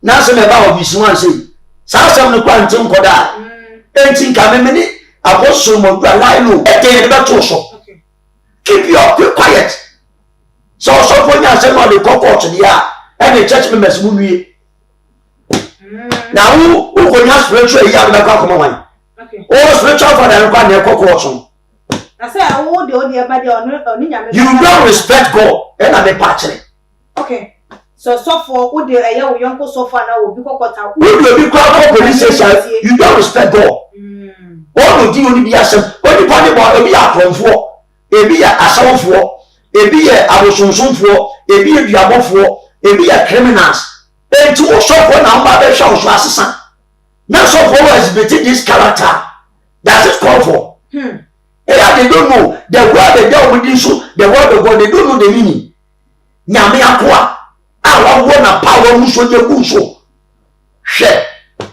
na se me ba o VC1 say sa sam no kwa ntim koda enti ka me ni apostle mo gba lailo e dey be to so keep your quiet so for nya say no the court dia and the church members mu nwie na who go nya spiritual ya be ka come wan o spiritual father nko na court so na say wo de e ba de oni nya me you don't respect God and na me patch okay so for who de eye wo yonko so for na obi kokota who do be call police station you don't respect God all of you ni bi asem oni pa ni bo ebi atonfo ebi ya asawfo ebi ya abosonsonfo ebi ya duabofo ebi ya criminals enti wo sofo na mba be hwa so asesa na sofo was exhibit this character that is called for they don't know the word the devil within so the word of God they don't know the meaning nyame akoa awa wo na power mu so de ku so hwe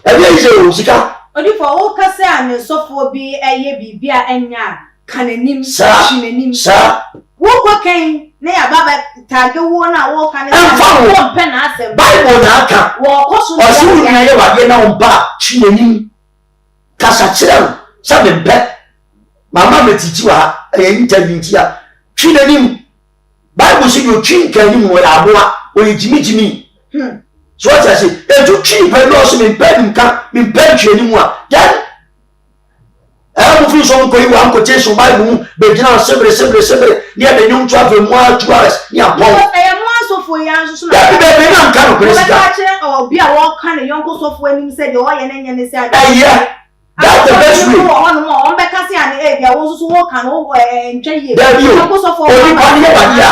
ebi ise o sika odi for wo kase an sofo bi eye bibia enya kananim chinanim sa wo ko kan na ya baba tage wo na wo kan wo pen asem Bible na aka wo ko so o su na ye wade na umba chinanim kasa kyerɛ sɛ mempɛ mama metiti wa interview ntia twi nanim Bible say you twi nkanim wɔ aboa oyi jimi so what I say etu twi pɛ no so mempɛ twi anim a then mo fi so nko yi wa quotation Bible mu be gina sebre ne be nyum twa fe mu a 2 hours ne apon sofo ya nso na be na nka no president obi a wo kan yonko sofo anim se de o ye na nya ne se yeah that's the best way on be kasi ani e bia wo so wo kan wo ntwa ye yonko sofo o ni kan ye ba dia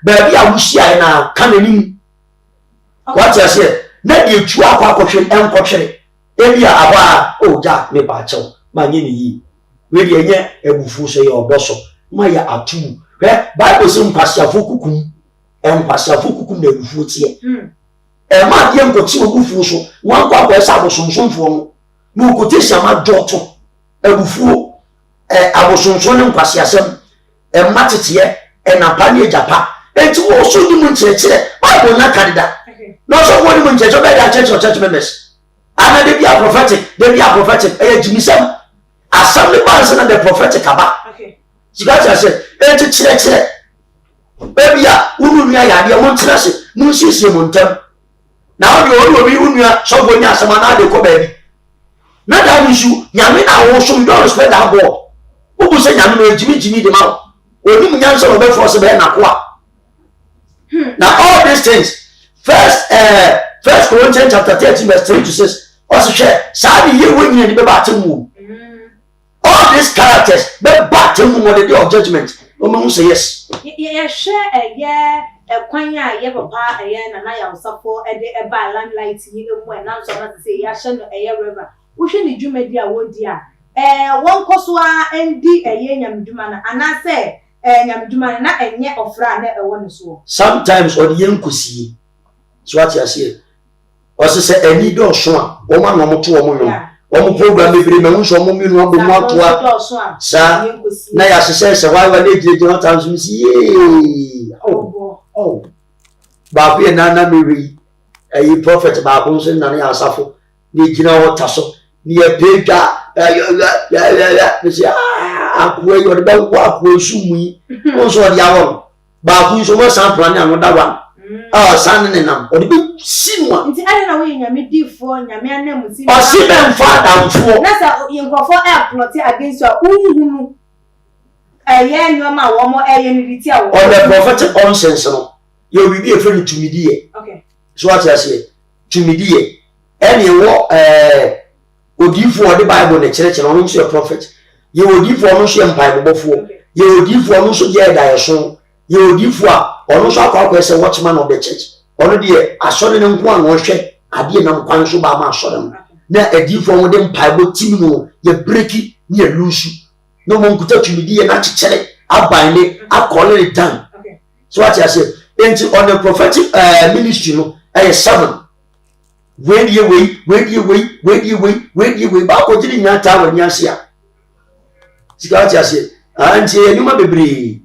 be bia wo hia na kan anim what I say na de tu akwa enkotwere e bia aba o ja me ba chew ma nye ni yi we de enye ebufu so ye oboso ma ya atu Bible say mpasiafo kukum empasiafo kukum na ebufu tie ma de nkoti obufu so wan kwa kwa sa abosonsonfo no quotation ma doto ebufu abosonson ne mpasiasem matete na pa ne japa enti wo so ni mu nkyerɛkyerɛ Bible na kadida no so wo ni mu nkyerɛkyerɛ be da church members ana de bia prophetic jimisem assembly bands na the prophetic aba you got to say enti kyerɛkyerɛ baby a unu nua ya de mo nkyerɛse mu siesie mo ntam na wo obi unua so bo nya asema na de ko baby na da issue nyame na wo so don't respect that boy wo bu say nyame no jimi de ma oni mu nyanso no be force be na ko a now all these things first Corinthians chapter 13 verse 3 to 6 also share sabi ye we nyina be ba temu all these characters be ba temu on the day of judgment o mo say yes ye share kwan a ye papa na ya usafo de ba limelight yi emu na so na say ya hye no river wo hwe ni dwumadi a wodi a won koso a endi nyamdwuma na anase nyamdwuma na enye ofra na ewo ne so sometimes or the yenkosie so what you say o se ani do so a wo ma no mo to wo mo no program bebre me nso mo mi no bo mo to a sa na ya se why na ejije no times mi si oh ba bi na me wi prophet ba ko nso na ya asafo ni gina wo taso ni e pega ya si akwa yo de ba kwa akwa sumu yi nso de awon ba ku nso mo san plan ni anoda one san ne nam o de bi sinwa nti ade na we nyame difo nyame anam si o si ben fa damfo na sa yinkofo plot against you unhunu no ma wo mo ni biti a wo on the prophetic conscience no you will be a friend to me okay so what I say to me any wo odifo o de Bible na kire no nso a prophet ye odifo no so empire bobofo ye odifo no so je da yeso ye odifo a ono so akwa se watchman of the church ono de asore ne nko an wo hwe ade na nkwan so ba ma asore na adifo mo de empire bo timi no ye breaki ni ye lusu no mo nkuta tumidi ye na kikere aban ne akole it down so what I say into on the prophetic ministry no 7 where do you wait ba ko jiri nya ta wa nya sia sika what I say anti enuma bebre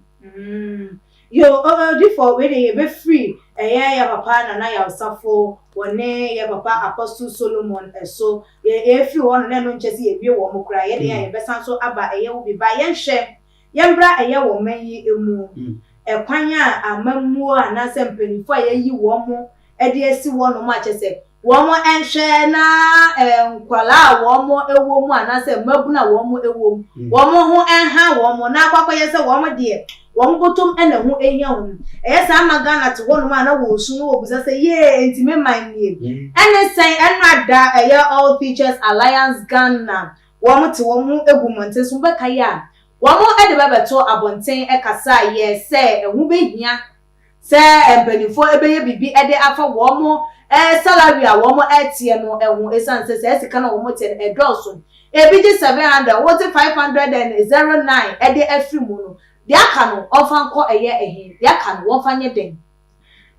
yo before we dey be free ya papa na ya usafo wone ya papa Apostle Solomon so ye free won na no nchese ye bie wo mo kra ye dey ya be san so aba wo bi ba ye nhwe ye mbra wo man yi emu kwan a amammuo anase mpanifo ye yi wo mo de asi wo no ma chese wo mo enhwe na nkwala wo mo ewo mu anase mabuna wo mo ewo mu wo mo ho enha wo mo na akwakọ ye se wo mo de won botom ena hu ehia hu sa magana te wonu ma na wo su wo busa say ye ntime man nie ene say enada all features alliance Ghana wo mo te wo mu egumonte so be kai a wo mo ede be beto abonten kasa ye say ehu behia say empanifo ebeye bibi ede afa wo mo salary a wo mo etie no ehu esanse say sika na wo mo te edoso ebiji 700 what 509 ede afri mu no dia kanu ofan ko ehe dia kanu won nye den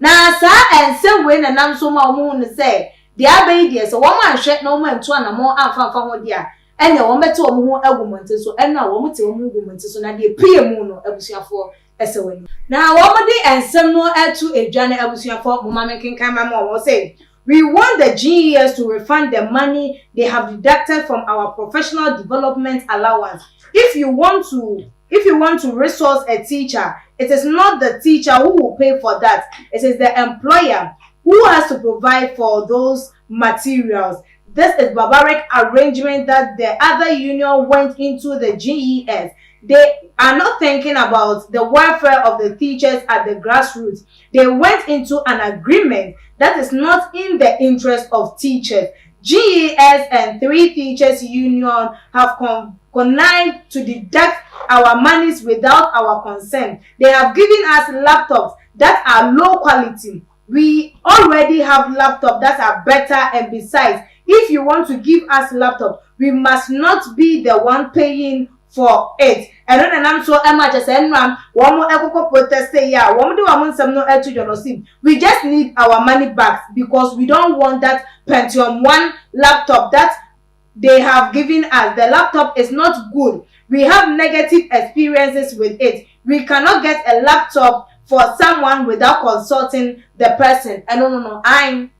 na sa ensem we na nam so ma omu ne se dia be die se wo ma hwe na wo ma ntu ana mo amfa ho dia ene wo mete wo mu ho agumonte so ena wo mete wo mu agumonte so na dia pie mu no abusuafo ese wani na wo mo de ensem no atu edwane abusuafo mo ma menkenkan ma mo se We want the GES to refund the money they have deducted from our professional development allowance. If you want to resource a teacher, it is not the teacher who will pay for that. It is the employer who has to provide for those materials. This is barbaric arrangement that the other union went into the GES. They are not thinking about the welfare of the teachers at the grassroots. They went into an agreement that is not in the interest of teachers. GES and 3 teachers union have connived to deduct our monies without our consent. They have given us laptops that are low quality. We already have laptops that are better, and besides, if you want to give us laptop, we must not be the one paying for it. And then I'm so much as one more echo protest say yeah, one do some no to genocide. We just need our money back because we don't want that Pentium 1 laptop that they have given us. The laptop is not good. We have negative experiences with it. We cannot get a laptop for someone without consulting the person. And no, I'm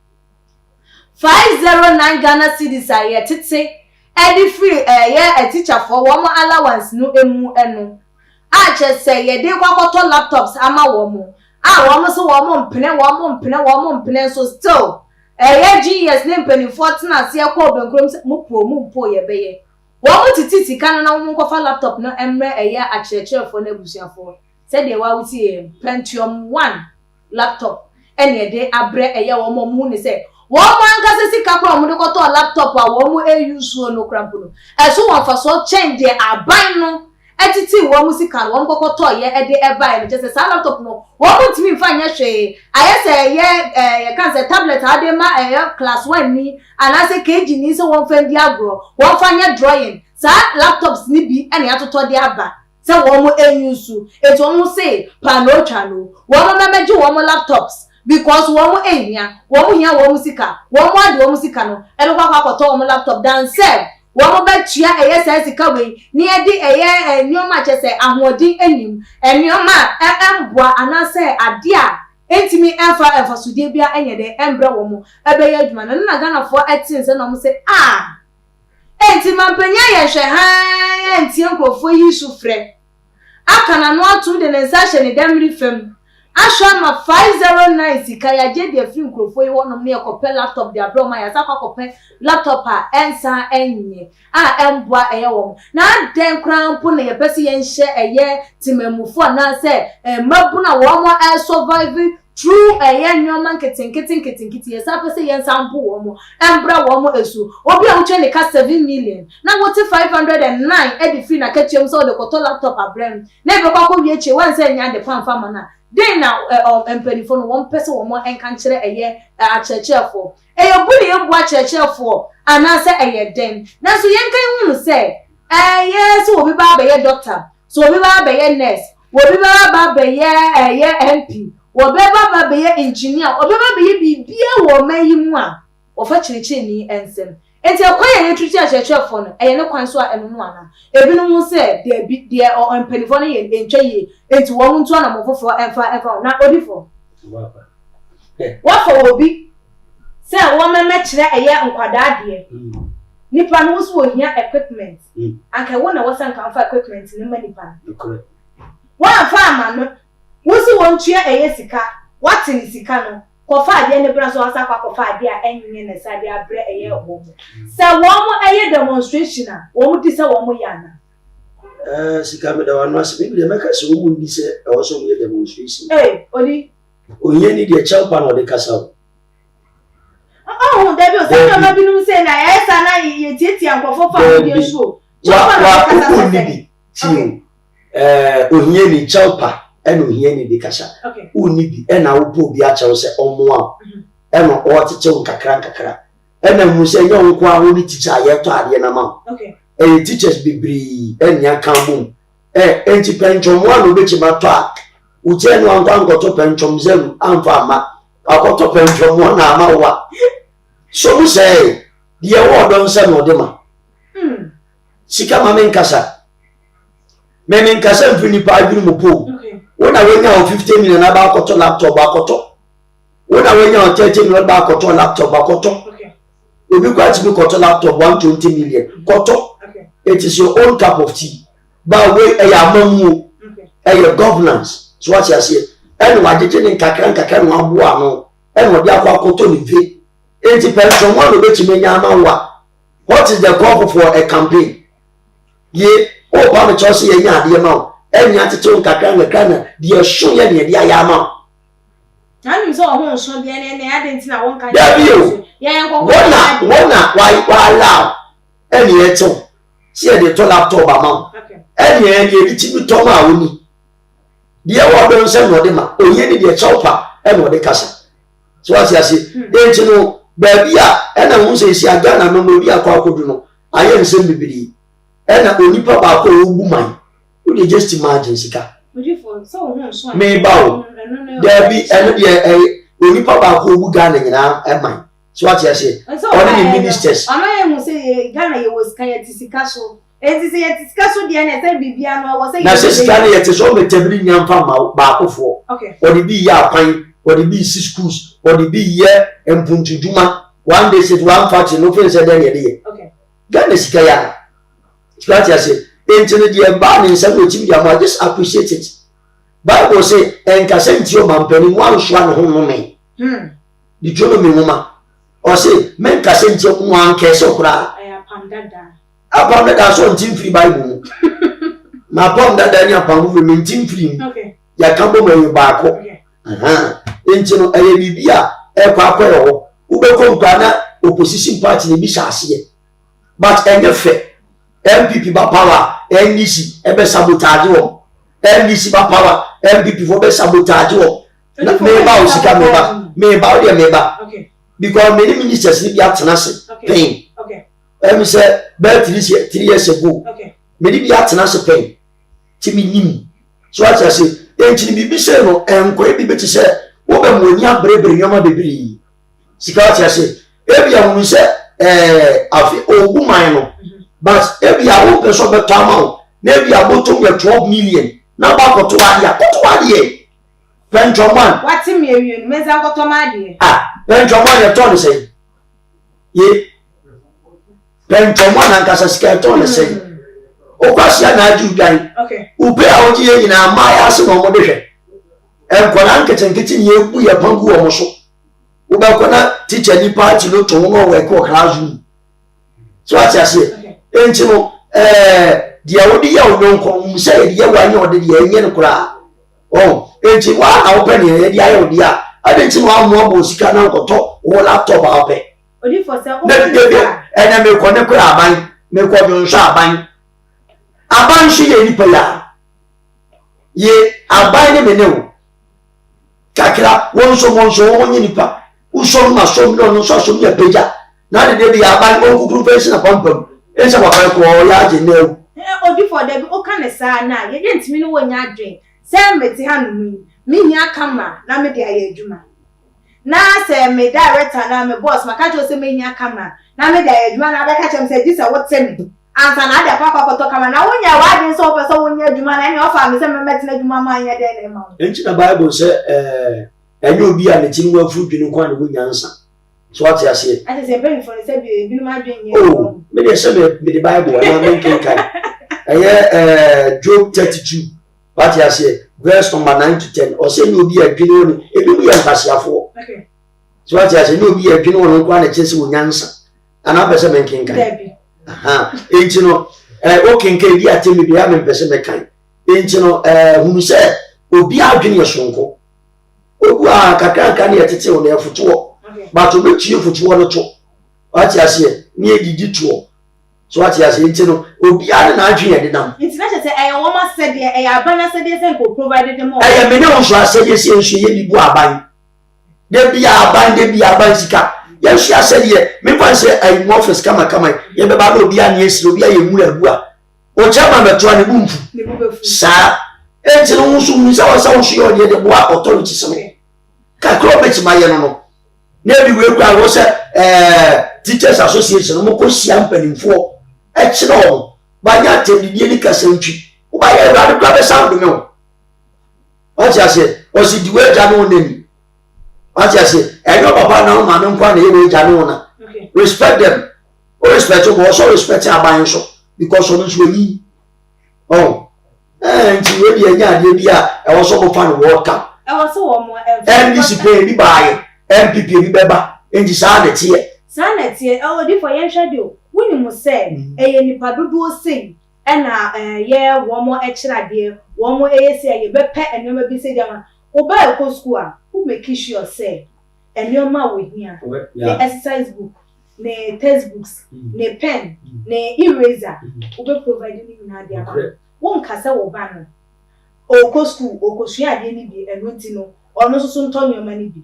509 Ghana cedis are yet to say. Eddie free a teacher for one more allowance no emu eno. I just say ye dey kwakoto laptops ama womo. Womo so womo mpene so still GES ne mpani 14 ase e kwa obenkrom mu po ye beye. Womo tititi kan na womo kofa laptop no emre a church for na busuafo. Said they wa wuti Pentium 1 laptop ene dey abre womo mu ne say woman kase sika kwa mu de koto laptop a wo mu use no krampo no eso won fa so change the aban no etiti wo mu sika wo kokoto ye e de e buy no just say laptop no wo mu timi fa nya hwe ayese ye kan say tablet ade ma class 1 ni anase kg ni so won fa ndi agro won fa nya drawing sa laptops ni bi ene atoto de aba se wo mu use eto mu say pano chano wo mu memeji wo mu laptops because womu enya womu hia womu sika womu ade womu sika no ebe kwa kwato womu laptop dan say womu betua eye sika we ni edi eye nioma chese ahodi enim enioma emboa anase ade a entimi emfa sudie bia enye de embre womu ebe ye adwuma na Ghana for etin se no mu say enti mampanya ye hwe ha enti enkofo yi sufre aka na no atu de nensashe ne demri fam Ashama 509 sikaya je de free nkrofo yi wonom ne ekope laptop de abroma ya sakwa kope laptop a ensa enye emboa eye wom na den krampo na ye pese ye nhye eye timamufo na se mabuna womo survive through eye nyoma nketinketi ye sa pese ye nsampo womo embra womo esu obi a uche ne ka 7 million na what 509 e de free na ketium so de koto laptop abrem na be kwa ko wieche wanse nya de pamfa mana then now empenifo no one person wo mo enkan kire eye achechefo buli ye bua achechefo anase eye den na so yenkan hunu se yes obi ba be ye doctor so obi ba be ye nurse obi ba be ye MP obi ba be ye engineer obi ba be ye bibia wo mayimu a ofa chirichi ni ensem enti akoye ye tuti achechefo no ne kwan so a eno no ana ebinu mu se de empenifo no ye entwaye enti wo ntu na mofofo emfa na odifo wa obi se wo meme kire eye nkwada de nipa no so ohia equipment anka wo na wo san kan fa equipment ni manipa wa fa ama no wo si wo ntua eye sika wati ni sika no kofa ade ne bra so asa kofa ade a enye ne sade abre eye obo se wo mo eye demonstration a wo mo di se wo mo yana sika me da wanu ase bi de meka se wo mu ndi se e wo so mo demonstration odi onye ni de champa no de kasa Debi o se ma binu se na esa na ye tieti ankofo fa odi so champa no de kasa se ti onye ni champa eno hie ni de kasa uni bi ena wo po bi a chewo se omo a eno o tete nkakra ena mu se ye nko a wo ni teacher ye to ade na ma teachers bibri enya kan enti penchom wa no be chi ma to a uche no anko anko penchom zem amfa ama akoto penchom wa na ama wa so mu se ye wo don se no de ma sika ma men kasa mfini pa adwunu mo po wona wenya o 15 million na ba akoto laptop akoto when I went on 30 million back or laptop, Okay. Will be quite to be laptop 120 million. Koto. Okay. It is your own cup of tea. But way a your governance. So what you say, and what did you can no, and what you are koto ni. It depends on one of which me yama. What is the call for a campaign? Ye, oh, Bama Chelsea, and ya, now, and yet to Kakran, the show ya near the Yama. I'm so home, so the end, I didn't know one kind There you. Yeah, why allow any yet so. See the toll laptop amount. Okay. Any any chibi toma uni. Dear what don't send no dema, or ye the chopper, and what the casa. So as I say, don't you know, baby, and I won't say, see again, I know we are quacoduno. I am send me. And I only papa woman. Would you just imagine, Sika? May bow. There be a only papa who gun in our mind. So what you say? Only ministers. I am say Ghana was kaya tisikaso. Enti say tisikaso dia na say bibia no was say. Na say Ghana yet so me tebri nyamfa ma ba akofo. Okay. Or the be ya pan, or the be schools, or the be ye empuntu duma. One day sit one party no feel say there. Okay. Ghana sikaya. So what you say? Enti no dia ba ni say we tim dia ma just appreciate it. Bible say enka senti o mampani wan so an ho no me. Di jono me woman. Or say, men cassette one case of cry. I am Pandada. Upon that, I saw team free Bible. My pom that Daniel Pam women team free. Okay. Ya come over your back. Into a Libya, a quaquero, Ubecom Ghana, opposition party in Bishasi. But any fair, MPP by power, NDC, ever sabotage. NDC by power, MPP for best sabotage. May bow, Sika, may bow their neighbor. Okay. Because many ministers need to tenacity, pain. Okay. Let me say, about 3 years ago, Okay. many be at tenacity pain. Timmy, so as I say, ancient be say no, and quite be better say, woman when you have bravery, you might be. Sicati, I say, every young woman say, oh, woman, but every young person but time maybe I bought to 12 million. Now back to 1 year. Pentroman. What's in me? Mesa got to my Pentroman, your tone say. Ye Pentroman and Casascaton say. Ocasia, I do die. Okay. Who pay out here in our my ass of moderation. And Quananket and getting you, we are Pangu also. Ubakona teach any party no to know where classroom. So as I say, ain't you know, the audio don't come say, yeah, why not the Yen cry. Oh. Enti wa open here dia yo dia adenti wa mo bosika na nkoto wo laptop ape odi for say na dia ena me ko ne ko aban me ko bi nso aban shi ye nipa ya ye aban ne me ne wo kakra won so won nipa uso ma so no so ya peja na de bi aban won kukuru face na pampam ensa wa ko ya je ne odi for dem o kan sa na ye ntimi no wo nya adwen say me ti hanu me nya camera na me de aye adwuma na say me director na me boss maka jo say me nya camera na me de aye adwuma na be ka chem say this what say me ansa na de papa to camera na wonya wadin so person wonya adwuma na me offer me say me metina adwuma ma anya de na ma enti na Bible say enyo obi a ne tin wa fu dwene kwa ne wonya nsa so what you say I say be for say be bi ma adwen ye oh me de say me the Bible na me kan Job 32 what you say verse number 9 to 10 or say no be adwene oni e bi ya mpasiafo Okay. so what you say no be adwene oni kwa na chese wonya nsa ana pese me kan enti no okenke bi atemi bi am pese me kan enti no hunu se obi adwene ye sonko ogu a kakaka na yetete wo na yafuto but obi tie futo no to what you say ni edidi to so what you say enti no obi ade na adwene de nam enti na say e woma said e abana said e say ko provide them all me no so asede se enso ye bibu aban de bia aban sika ye so asede ye me fa say ai mo office kama ye be ba no obi an yesi obi aye mu agu a o chama meto ani bumfu sa enti no so mu sa wasa wo so ye de boa authority se no ka kro bet ma ye no na bi we kwa wo say teachers association mo ko sia mpanimfo e kire o ba nya temdie ni kasantwi wo ba ye ra de sound me o what you say o si diwe ja no nani What you say? I know papa now man don't want to janona. Okay. Respect them. Respect you, also respect your buying so because of this we oh. And you really I was so fun World Cup. I was so more NDC pay me buy MPP me beba in the sanity. Sanity, oh, di for yen schedule. When you say, nipa dodo say, and yeah, one more extra dear, one more say, you bet pet and never be say, Oba ko school, who make sure say, and your ma with me, the exercise book, the textbooks, the pen, the eraser, who provided you Nadia. Won kasa wo ba no o ko school o ko sua ade ni bi enu ti no ono so ntonyo mani bi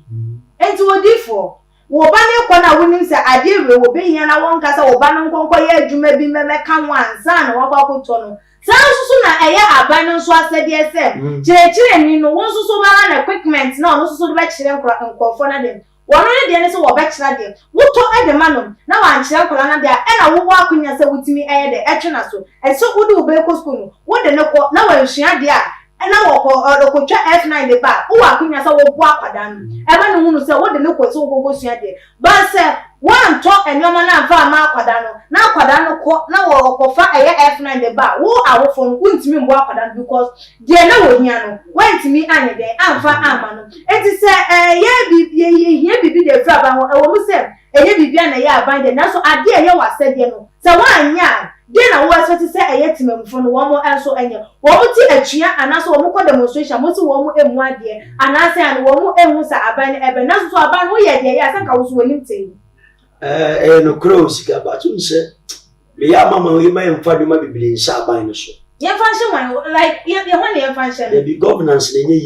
enti wo di for wo ba ne ko na wonim se ade we wo be hia na won kasa wo ba no nkonko ye adwuma bi me ka ho ansa na wo kwa to no sa so na eye aban no so asede ese kire ni no won so ba na equipment na ono so ba kire nkofo na dem wono ne de ne so wo ba kire de wo to ade manom na wan kire nkola na de e na wo akunya se wutimi eye de etwe na so e so wo de wo be ko school no wo de ne ko na wa hua de a e na wo ko twa F9 de ba wo akunya se wo bo akwada no e ba no hunu se wo de ne ko so wo go hua de ba se wan to enyoma na fa ma akwada no na akwada no ko na wo ko fa eye F9 de ba wo awofo no untimi mbo akwada because de na wo hia no wantimi anye de amfa ama no enti se ye bibi de fra ba wo mu se eye bibia na ye aban de na so ade eye wase de no se wanya de na wo asoti se eye timamfo no wo mo enso enye wo mu ti atua anaso wo mu ko demonstration mo ti wo mu emu ade anase an wo mu ehu sa aban ebe na so aban wo ye de ye asanka wo so wonim tei no cross ka ba tun se me ya mama we ma emfa de ma bibili nsa aban no so ye function one like ye ho ne function the governance na enye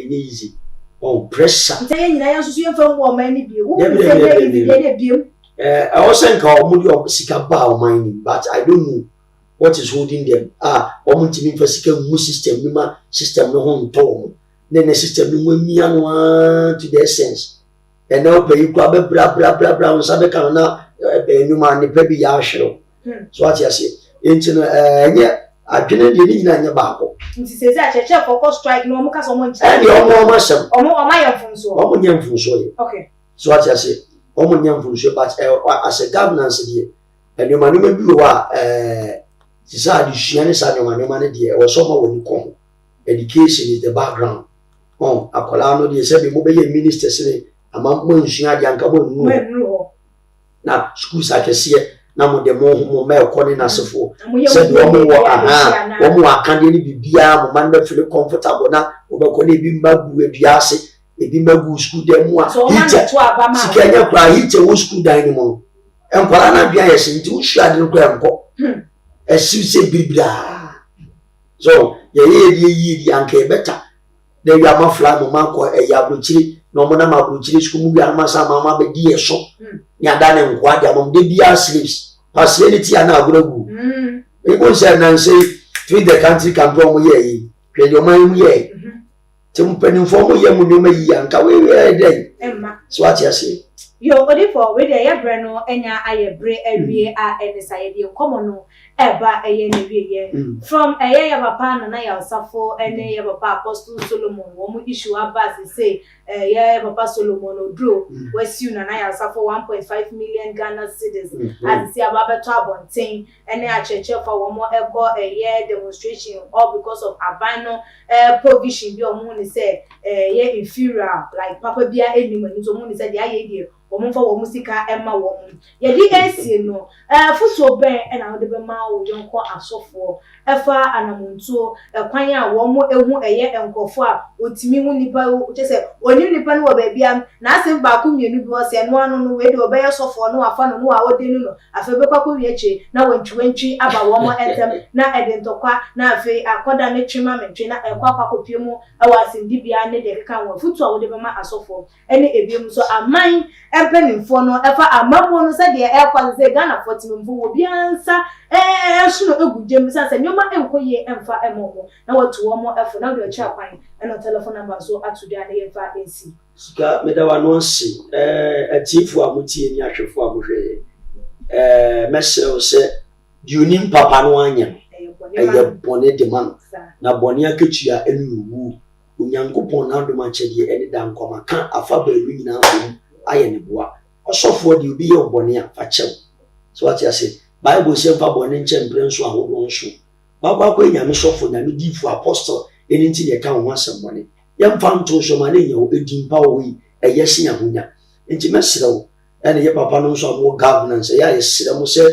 easy oh pressure nte nyina ya susu yemfa wo man ni bi wo se ye bi I was saying how many of sika ba o mining but I don't know what is holding them omuntimi fa sika mu system no ho nto ne system no mu anu to the essence and now pay kwa be bra on sabe kan na enuma ne pa bi ya hwero so what you say enti no enye adwene de ni nyina nya ba ko nti sezi a cheche for strike no mo ka so mo nchi and o mo sem o mo yemfunso o mo nyemfunso ye okay so what you say o mo nyemfunso but as a governance de enuma no bi wa sisa adisuane sa enuma ne de o so mo woni ko education is the background akola no de se bi mo be ye ministers ne ama mo nsua de anka mo nu na schools akese na mo de mo ma ekoni na sefo se do mo wo mo akande ni bibia mo man be feel comfortable na wo be ko na bi magu aduase ebi magu school de mo a sikanya kwa hite wo school dan ni mo enkwara na bia ye se nti wo hua de ko enko se bibira so ye anka e better de wi ama flag mo man ko ya brochiri no mo na ma brochiri school mu bia ma sa ma be di eso nya da ne nkwa de mo de bia sleeps facility ana agoragu e say na say feed the country can do mo ye hwe yo man mu ye tem penifo mo ye mu nyoma yi anka we dey emma so what you say yo odi for we dey bre no enya ayebre awie a enisa ye dey common no eba eye ne wie from eye ya papa na ya osafo ene ya papa apostle Solomon wo mu issue abas say ya papa Solomon odro wasiu na ya osafo 1.5 million Ghana cedis as see ababeto abonten ene a cheche for wo mo ego eye demonstration all because of abano provision bi o mu ni say ye inferior like papa bia enimani so mu ni say dia ye die omunfa wo musika emma wo mu ye di ensie no fuso ben na wo de be ma wo yonko asofo efa anamontuo kwan a wo mo ehu eye enkofo a otimi hu nipa o chese oni nipa no wo ba bia na asem ba ko mienu bi wo se no anu no we de obeya sofo no afa no wa wo de no afa be kwa ko wieche na wantwi aba wo mo etem na edentokwa na afa akoda ne twima mentwe na ekwa ko pie mu awa asindi bia ne de kan wo futu a wo de be ma asofo ene ebiem so aman empenimfo no efa amabo no se de ekwa se Ghana 40 mfo wo biansa so no egudjem se nyoma enkoye emfa emomo na watu wo mo efo na de cha kwan eno telephone number so atudia na yefa ensi sika medawa no si atifu amutie ni ahwefo amuhwe mesel se diunim papa no anya eye bone de man na bone akatua enu wu onyankopɔn na adom akyɛdeɛ ɛne da nkɔma ka afa baalu nyinaa bom ayɛ ne boa ɔsɔfoɔ de obi yɛ ɔbɔne a fa kyɛw so what you say Bible sɛ fa bɔne nkyɛ mprɛ nso ahodoɔ nso babakɔ nyame sɔfo nyame difo apostle ɛne nti yɛ ka ho asɛm bɔne yɛmfa nto so ma ne nyɛ wo ɛdi mpa wo yi ɛyɛ se ahonya nti mɛsrɛ wo ɛne yɛ papa no nso a mo governance ɛyɛ a yɛsrɛ mo sɛ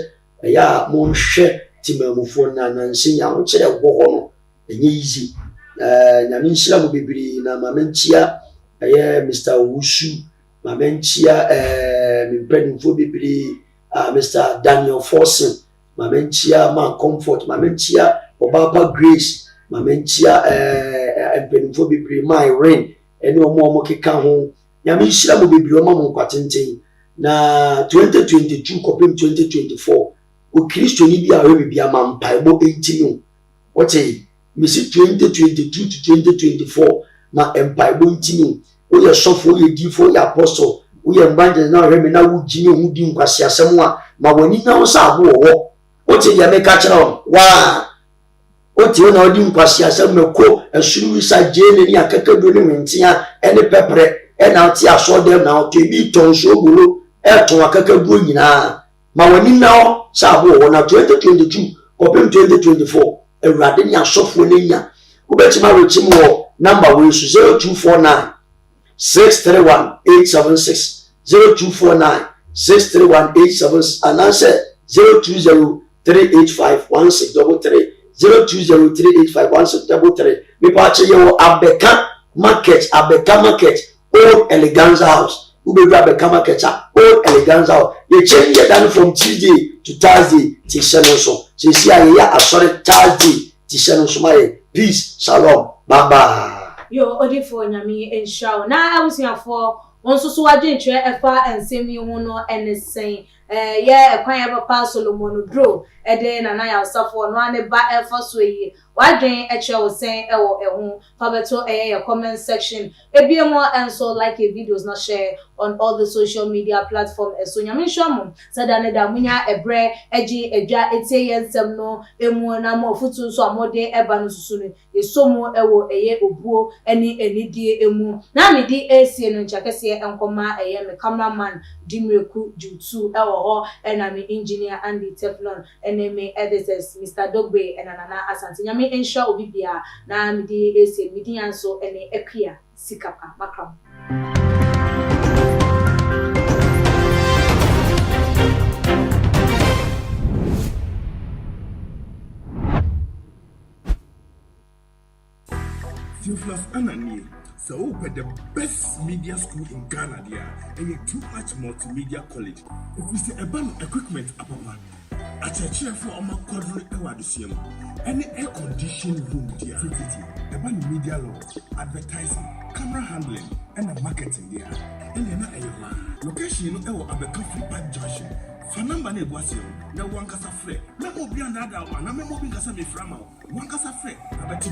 ɛyɛ a monhwɛ timamufoɔ na nanse nya ho kyerɛ wɔ hɔ no ɛnyɛ easy nyame nhyira mo bebree na ma menkyia ɛyɛ Mr. Owusu ma menkyia mempanyimfoɔ bebree Mr. Daniel Forsen ma menkyia ma comfort ma menkyia Obapa Grace ma menkyia mpanimfoɔ bebree ma Irene ɛne ɔmo keka ho nyame nhyira mo bebree ɔma mo nkwatenten na 2022 kɔpem 2024 o kristoni bi a ɔyɛ bi ama mpaebɔ ntimi wɔte misi 2022 to 2024 ma mpaebɔ ntimi o yɛ sɔfo o yɛ difo o yɛ apostle o yɛ mbanje na ɔhwɛ me na wo gyini ho di nkwasi asɛm a ma wani na wo sa abo wɔ wɔte yɛ me ka kyerɛ wa wɔte na ɔdi nkwasi asɛm meko asuru sa jene ni akakado ne wentia ɛne pɛprɛ ɛna ɔte aso dem na ɔte bi tonso obulo ɛto akakado nyinaa ma wani na sa abo wɔ na 2022 kɔpem 2024 awurade ni asɔfo ne nya wobɛtima wɔkyim wɔ number wo so 0249 631 876 0249 631 876 anaasɛ 020 385 1633 020 385 1633 mepa akyɛ yɛ wɔ Abeka market Old Eleganza House wobɛdu Abeka market Old Eleganza House yɛkyɛ yɛ dan from Tuesday to Thursday ti hyɛ no so sɛsi a yɛyɛ asɔre Thursday ti hyɛ no so ma yɛ peace shalom bye bye yo odifo nyame enhraw na abusuafo won so adwenkyerɛ ɛfa nsɛm yi ho no ɛne sɛn yɛ ɛkwan yɛ papa Solomon Dro ɛde nana ya osafo no ane ba ɛfa so yi wadwen ɛkyerɛ wo sɛn ɛwɔ ɛho fa beto ɛyɛ comment section ebiemo enso like videos na share on all the social media platform eso nyame nhwamo sada ne da munya ebre agi adwa etie yensem no emu na mo futu so amode eba no susu no yesomo ɛwɔ ɛyɛ obuo ɛne enidie emu na me di AC no nchakese enkoma ɛyɛ me cameraman Dimreku Jutu ɛwɔ hɔ ɛna me engineer Andy Teflon ɛne me editors Mr. Dogbe ɛna Nana Asante nyame ensha obi bia na me di AC me di anso ɛne akua sikapa makram Theophilus Anani, so open the best media school in Ghana there, and a too much multimedia college. If we say about equipment, a church for our quadruple ewadisium, any air conditioned room there, about media law, advertising, camera handling, and a marketing there. And then a location of Abeka Flipper Junction. Fanamba ne boasio, na wankasa frɛ. Na obi anada wa, na me mobi kasa me frama. Wankasa frɛ, abati